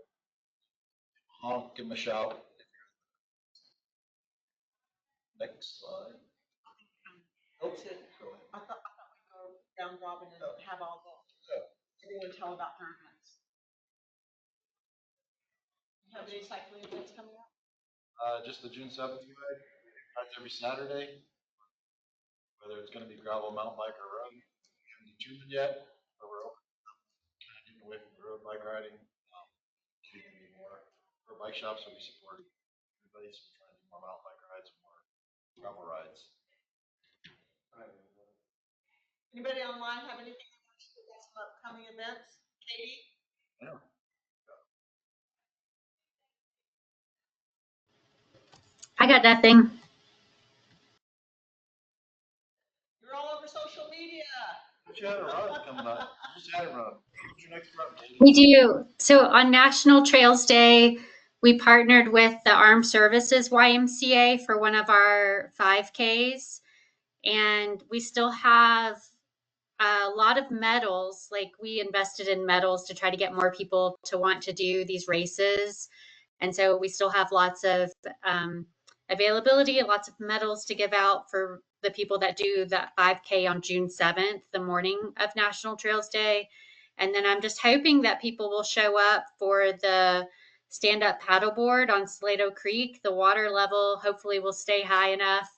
honk, give them a shout. Next slide. That's it. I thought we'd go down Robin and have all everyone tell about their events. You have any cycling events coming up? Just the June 7th ride. Rides every Saturday. Whether it's going to be gravel, mountain bike, or road. We haven't determined yet, but we're open. Kind of getting away from the road bike riding. Getting to be more for bike shops, so we support everybody. So we're trying to do more mountain bike rides and more gravel rides. Anybody online have anything they want to share about some upcoming events? Katie? Yeah. I got nothing. You're all over social media. You had a run coming up. You just had a run. What's your next run, Katie? We do. So on National Trails Day, we partnered with the Armed Services YMCA for one of our 5Ks. And we still have a lot of medals. Like we invested in medals to try to get more people to want to do these races. And so we still have lots of availability, lots of medals to give out for the people that do that 5K on June 7th, the morning of National Trails Day. And then I'm just hoping that people will show up for the stand-up paddleboard on Salado Creek. The water level hopefully will stay high enough.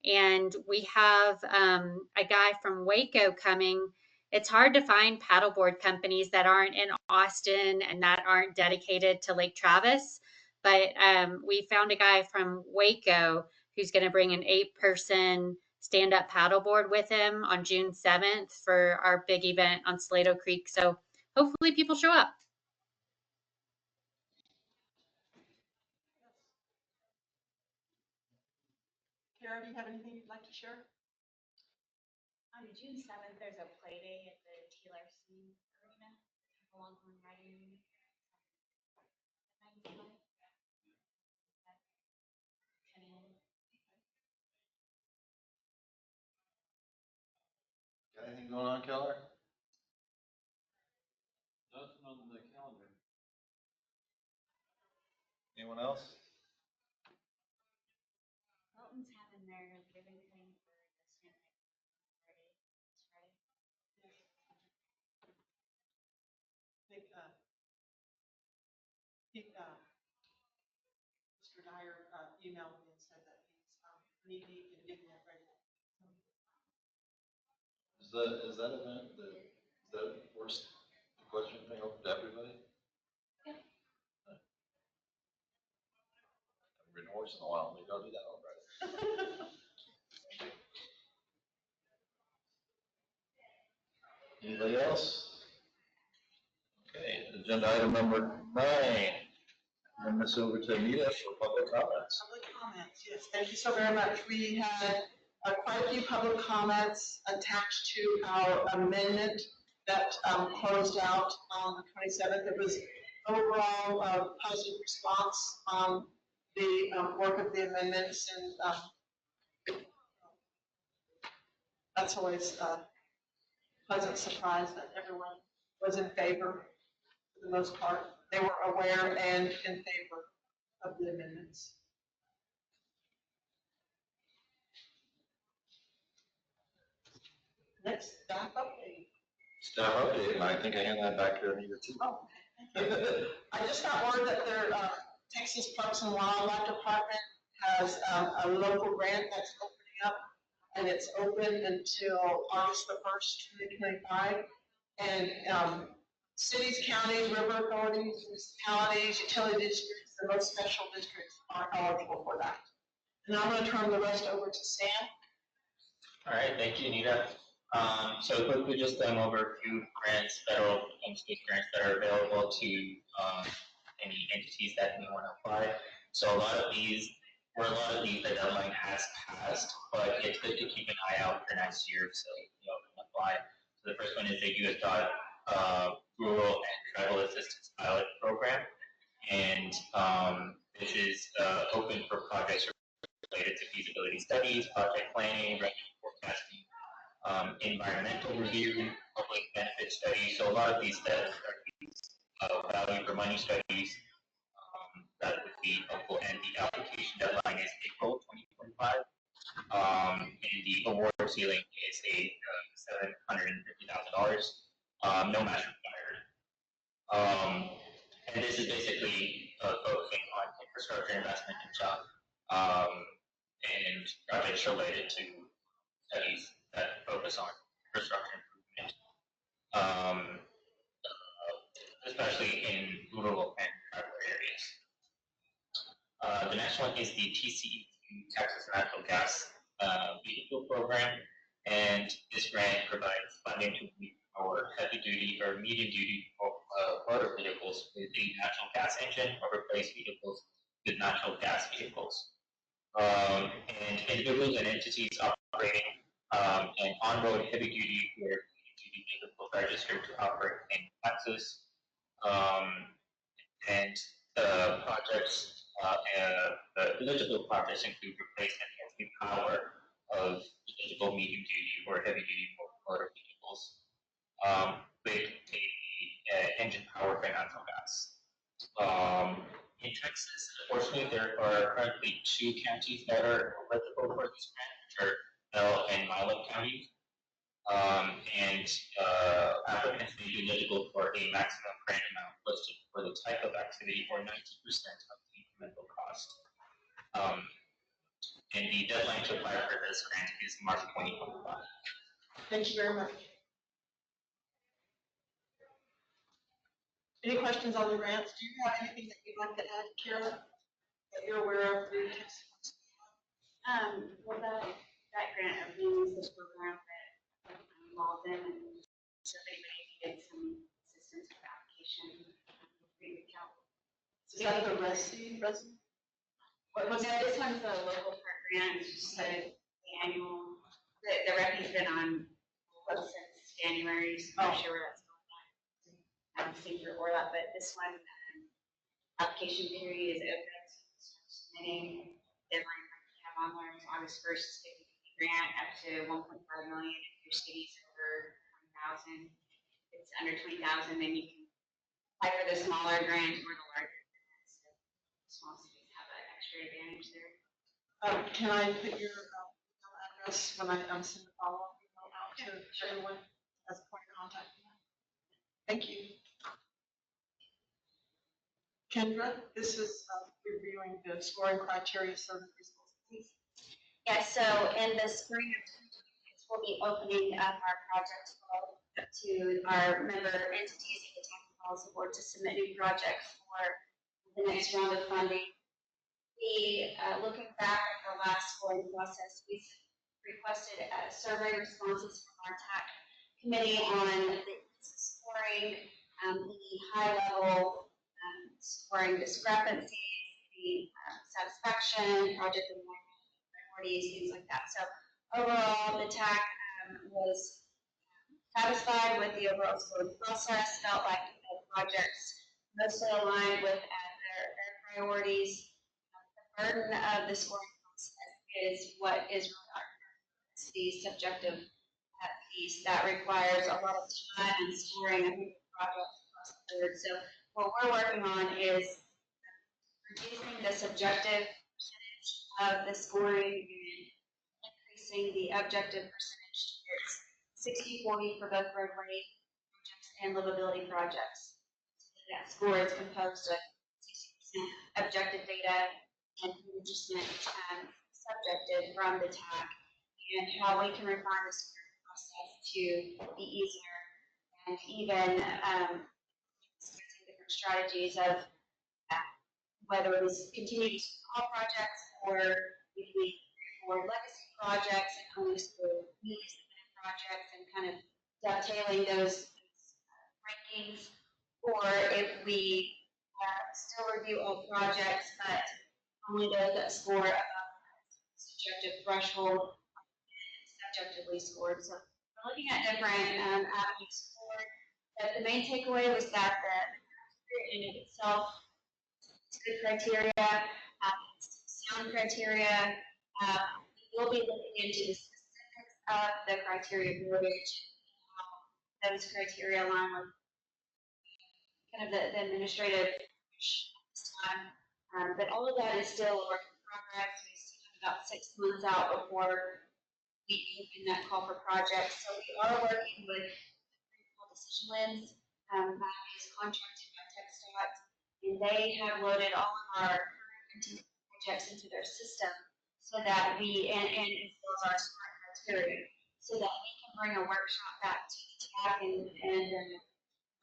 And we have a guy from Waco coming. It's hard to find paddleboard companies that aren't in Austin and that aren't dedicated to Lake Travis. But we found a guy from Waco who's going to bring an 8-person stand-up paddleboard with him on June 7th for our big event on Salado Creek. So hopefully people show up. Kara, do you have anything you'd like to share? On June 7th, there's a play day at the TLRC Arena, Longhorn Riding. Got anything going on, Keller? Nothing on the calendar. Anyone else? Dalton's having their ribbon cutting for the Santa party this Friday. Mr. Dyer emailed me and said that he's knee-deep in getting it ready. Is that event the worst question thing open to everybody? Yeah. I've ridden a horse in a while. Maybe I'll do that on Friday. Anybody else? Okay, agenda item number 9. Turn this over to Anita for public comments. Public comment. comments. Yes, thank you so very much. We had quite a few public comments attached to our amendment that closed out on the 27th. It was overall positive response on the work of the amendments, and that's always a pleasant surprise that everyone was in favor for the most part. They were aware and in favor of the amendments. Next, staff update. Staff update, and I think I hand that back to Anita too. Oh, I just got word that their Texas Parks and Wildlife Department has a local grant that's opening up, and it's open until August the 1st, 2025. And cities, counties, river authorities, municipalities, utility districts, and most special districts are eligible for that. And I'm going to turn the rest over to Sam. All right, thank you, Anita. So quickly just going over a few grants, federal and state grants that are available to any entities that may want to apply. So a lot of these, the deadline has passed, but it's good to keep an eye out for next year so you can apply. So the first one is the U.S. Rural and Tribal Assistance Pilot Program, and this is open for projects related to feasibility studies, project planning, revenue forecasting, environmental review, public benefit studies. So a lot of these studies are value for money studies that would be helpful. And the application deadline is April 2025. And the award ceiling is $750,000. No match required. And this is basically focusing on infrastructure investment and job and projects related to studies that focus on infrastructure improvement, especially in rural and tribal areas. The next one is the TCCOG Texas Natural Gas Vehicle Program, and this grant provides funding to our heavy-duty or medium-duty motor vehicles with a natural gas engine or replace vehicles with natural gas vehicles. And individuals and entities operating an on-road heavy-duty or medium-duty vehicle registered to operate in Texas. And the projects, the eligible projects include replacement of the power of eligible medium-duty or heavy-duty motor vehicles with a engine powered by natural gas. In Texas, unfortunately, there are currently 2 counties that are eligible for this grant, which are Bell and Milam counties. And applicants may be eligible for a maximum grant amount listed for the type of activity or 90% of the incremental cost. And the deadline to apply for this grant is March 2025. Thank you very much. Any questions on the grants? Do you have anything that you'd like to add, Kara, that you're aware of? Well, that grant opening is the program that I'm involved in, and so if anybody needed some assistance with the application, free reach out. Is that the RESI? Well, no, this one's the local park grant, it's just the annual, the REC's been on since January, so I'm not sure where that's going on. I haven't seen for or that, but this one, application period is open, so submitting, deadline you have on there is August 1st, is 50/50 grant up to 1.5 million. If your city's over 20,000, if it's under 20,000, then you can apply for the smaller grant or the larger grant. So small cities have an extra advantage there. Can I put your email address when I send a follow-up email out to everyone as a point of contact? Thank you. Kendra, this is reviewing the scoring criteria service resources. Yes, so in the spring of 2026, we'll be opening up our project to our member entities at the Tax Policy Board to submit new projects for the next round of funding. Looking back at the last scoring process, we requested survey responses from our TAC committee on the scoring, the high level scoring discrepancies, the satisfaction, project priorities, things like that. So overall, the TAC was satisfied with the overall scoring process, felt like the projects mostly aligned with their priorities. The burden of the scoring process is what is the subjective piece that requires a lot of time and scoring of projects across the board. So what we're working on is reducing the subjective percentage of the scoring and increasing the objective percentage towards 60-40 for both roadway projects and livability projects. That score is composed of 60% objective data and 40% subjective from the TAC, and how we can refine the scoring process to be easier and even discussing different strategies of whether it is continue to all projects or if we for legacy projects and only score newly submitted projects and kind of dovetailing those rankings, or if we still review all projects but only those that score above the subjective threshold subjectively scored. So we're looking at different avenues forward. But the main takeaway was that the criteria in and of itself is good criteria, sound criteria. We'll be looking into the specifics of the criteria verbiage, how those criteria align with kind of the administrative this time. But all of that is still a work in progress. We still have about 6 months out before we open that call for projects. So we are working with Decision Lens, that is contracted by TechStot, and they have loaded all of our current projects into their system so that we, and as well as our smart criteria, so that we can bring a workshop back to the TAC and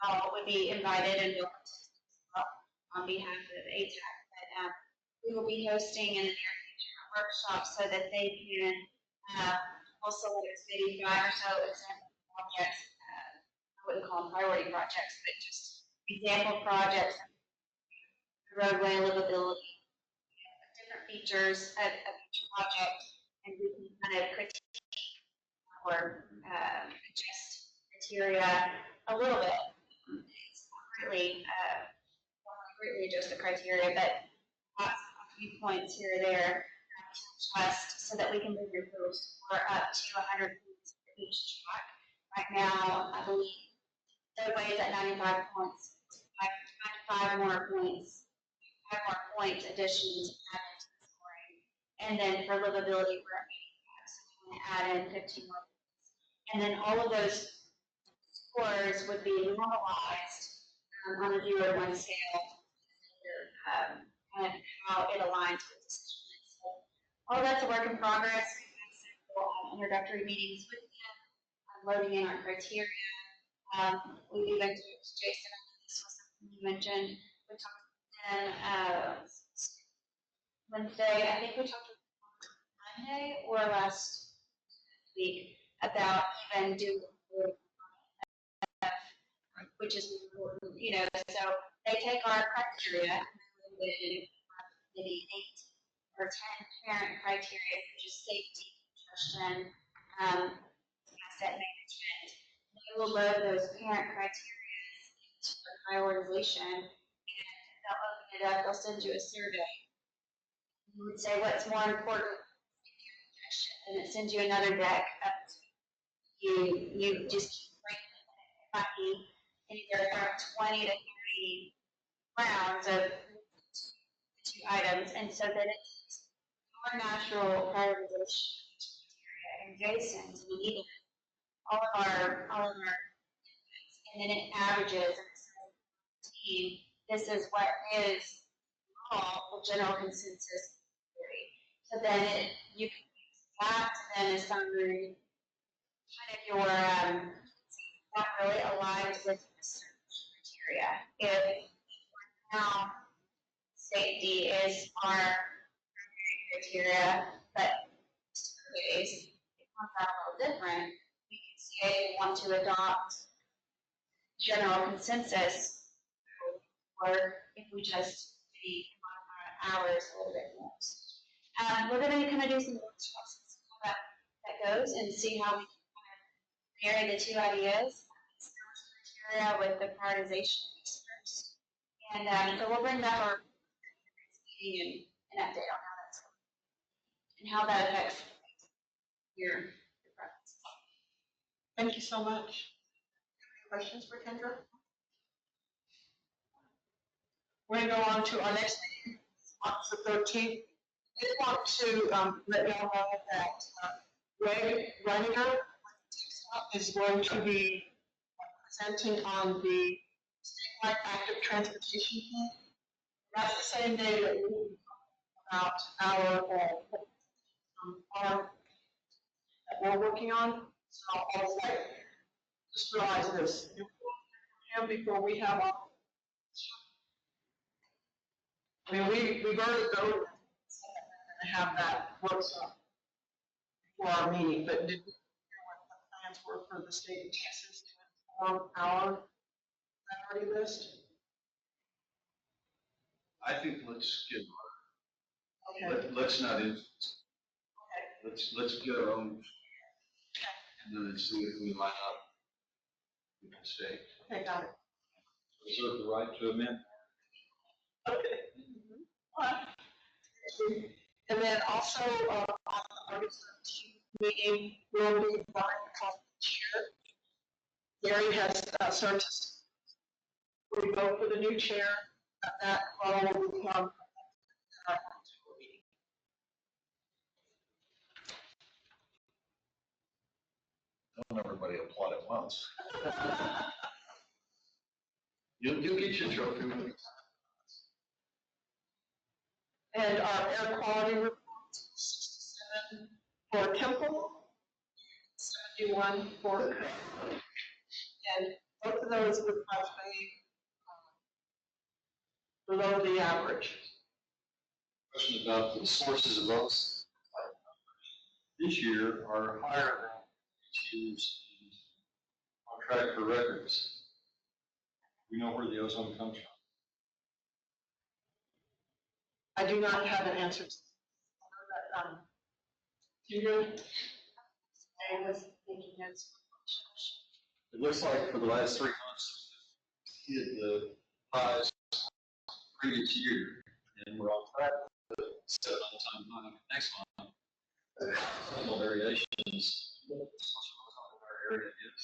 all would be invited and will participate on behalf of ATAC. But we will be hosting in the near future a workshop so that they can also maybe 5 or so example projects. I wouldn't call them priority projects, but just example projects, roadway livability, different features of each project, and we can kind of critique or adjust criteria a little bit. It's not really adjust the criteria, but a few points here or there to adjust so that we can move your post score up to 100 points for each track. Right now, I believe roadway is at 95 points. 5 more points. 5 more points additions added to the scoring. And then for livability, we're at 85, so we want to add in 15 more points. And then all of those scores would be normalized on a 0 to 1 scale, kind of how it aligns with decision. So all that's a work in progress. We've had several introductory meetings with them, loading in our criteria. We've even talked to Jason, this was something you mentioned. We talked to them Wednesday. I think we talked to them Monday or last week about even doing which is important, so they take our criteria, maybe 8 or 10 parent criteria, such as safety, nutrition, asset management. They will load those parent criteria into the prioritization, and they'll open it up, they'll send you a survey. You would say, what's more important, and it sends you another deck up to you just keep ranking it. It might be anywhere from 20 to 30 rounds of the 2 items, and so that it's more natural prioritization criteria. And Jason, Anita, all of our inputs, and then it averages and it says, team, this is what is all the general consensus theory. So then you can use that to then as summary, kind of your that really aligns with research criteria. If now safety is our primary criteria, but surveys, it comes out a little different. We can say we want to adopt general consensus, or if we just maybe hours a little bit more. We're gonna kind of do some workshops and see how that goes and see how we can kind of marry the two ideas, criteria with the prioritization research. And so we'll bring back our meeting and an update on how that's going and how that affects your preference. Thank you so much. Any questions for Kendra? We're going to go on to our next meeting, March the 13th. I did want to let y'all know that Greg Reininger is going to be presenting on the statewide active transportation plan. That's the same day that we will be talking about our that we're working on. So I'll just realize this. And before we have our, I mean, we've already voted to have that workshop for our meeting, but did we hear what the plans were for the state of Texas to inform our priority list? I think let's get, Okay. let's not influence. Okay. Let's get our own, and then let's see if we line up with the state. Okay, got it. Reserve the right to amend. Okay. All right. And then also, on the August 13th meeting, we'll be buying the chair. Gary has served us. We vote for the new chair. That will become our meeting. Don't everybody applaud at once. You'll get your trophy. And our air quality report, 67 for Temple, 71 for Cook. And both of those would probably below the average. Question about the sources of those this year are higher than each year's contractor records. We know where the ozone comes from. I do not have an answer to that. Kendra? I was making notes. It looks like for the last 3 months, hit the highs previous year, and we're on track to set an all-time high next month. Seasonal variations. Our area is.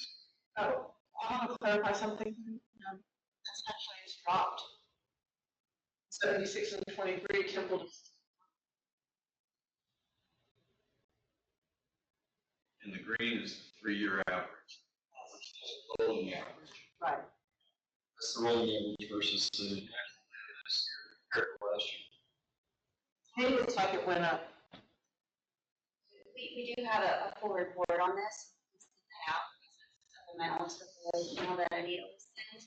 Oh, I want to clarify something. That's actually has dropped. 76 and 23, Temple. And the green is the 3-year average. Which is rolling average. Right. That's the rolling average versus the national this year, last year. It looks like it went up. We do have a full report on this. Supplemental to the email that Anita was sent.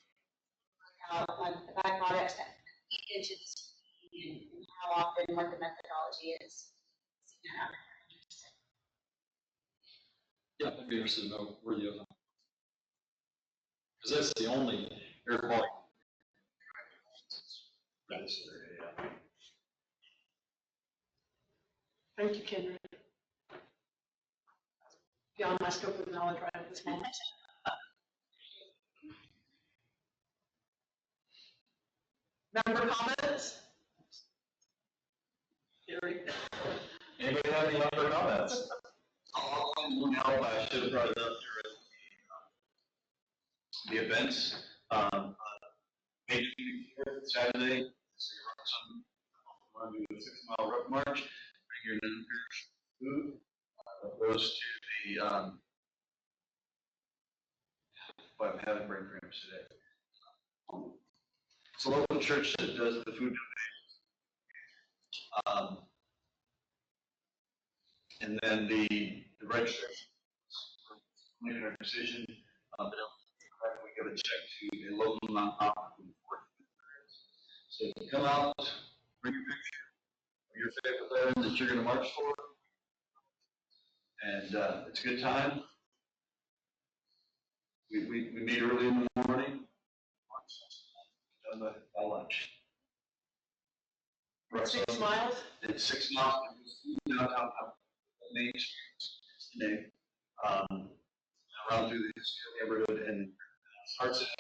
How the byproducts that feed into this and how often, what the methodology is. Yeah, I'd be interested to know where the ozone. Because that's the only air quality. Thank you, Kendra. Beyond my scope of knowledge right at this moment. Member comments? Gary? Anybody have any other comments? No, I should have brought it up during the events. May 24th, Saturday, want to do a 6-mile road march, bring your non-perishable food. Goes to the, but I'm having brain cramps today. It's a local church that does the food donations. And then the registration, making our decision, but we give a check to a local nonprofit. So if you come out, bring your picture of your favorite band that you're going to march for, and it's a good time. We meet early in the morning, done by lunch. 6 miles? It's 6 miles downtown Main Street today. Around through the neighborhood and parts of it.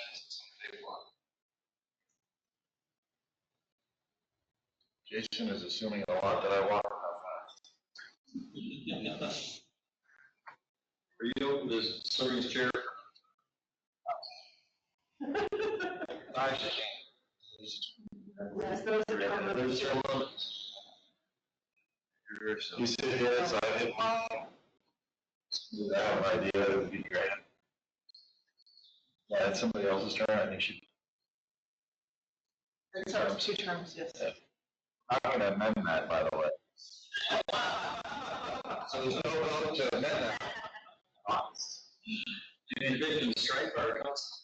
Jason is assuming a lot that I walk fast. Are you open to serving as chair? I can't. Yes, those are covered. There's your one. You said yes, I didn't. I have an idea, it would be great. Yeah, it's somebody else's turn, I think she. It's up to 2 terms, yes. I'm gonna amend that, by the way. So there's no vote to amend that. You need victim strike our council.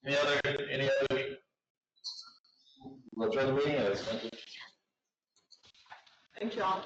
Any other? We'll try the meeting. Thank you all.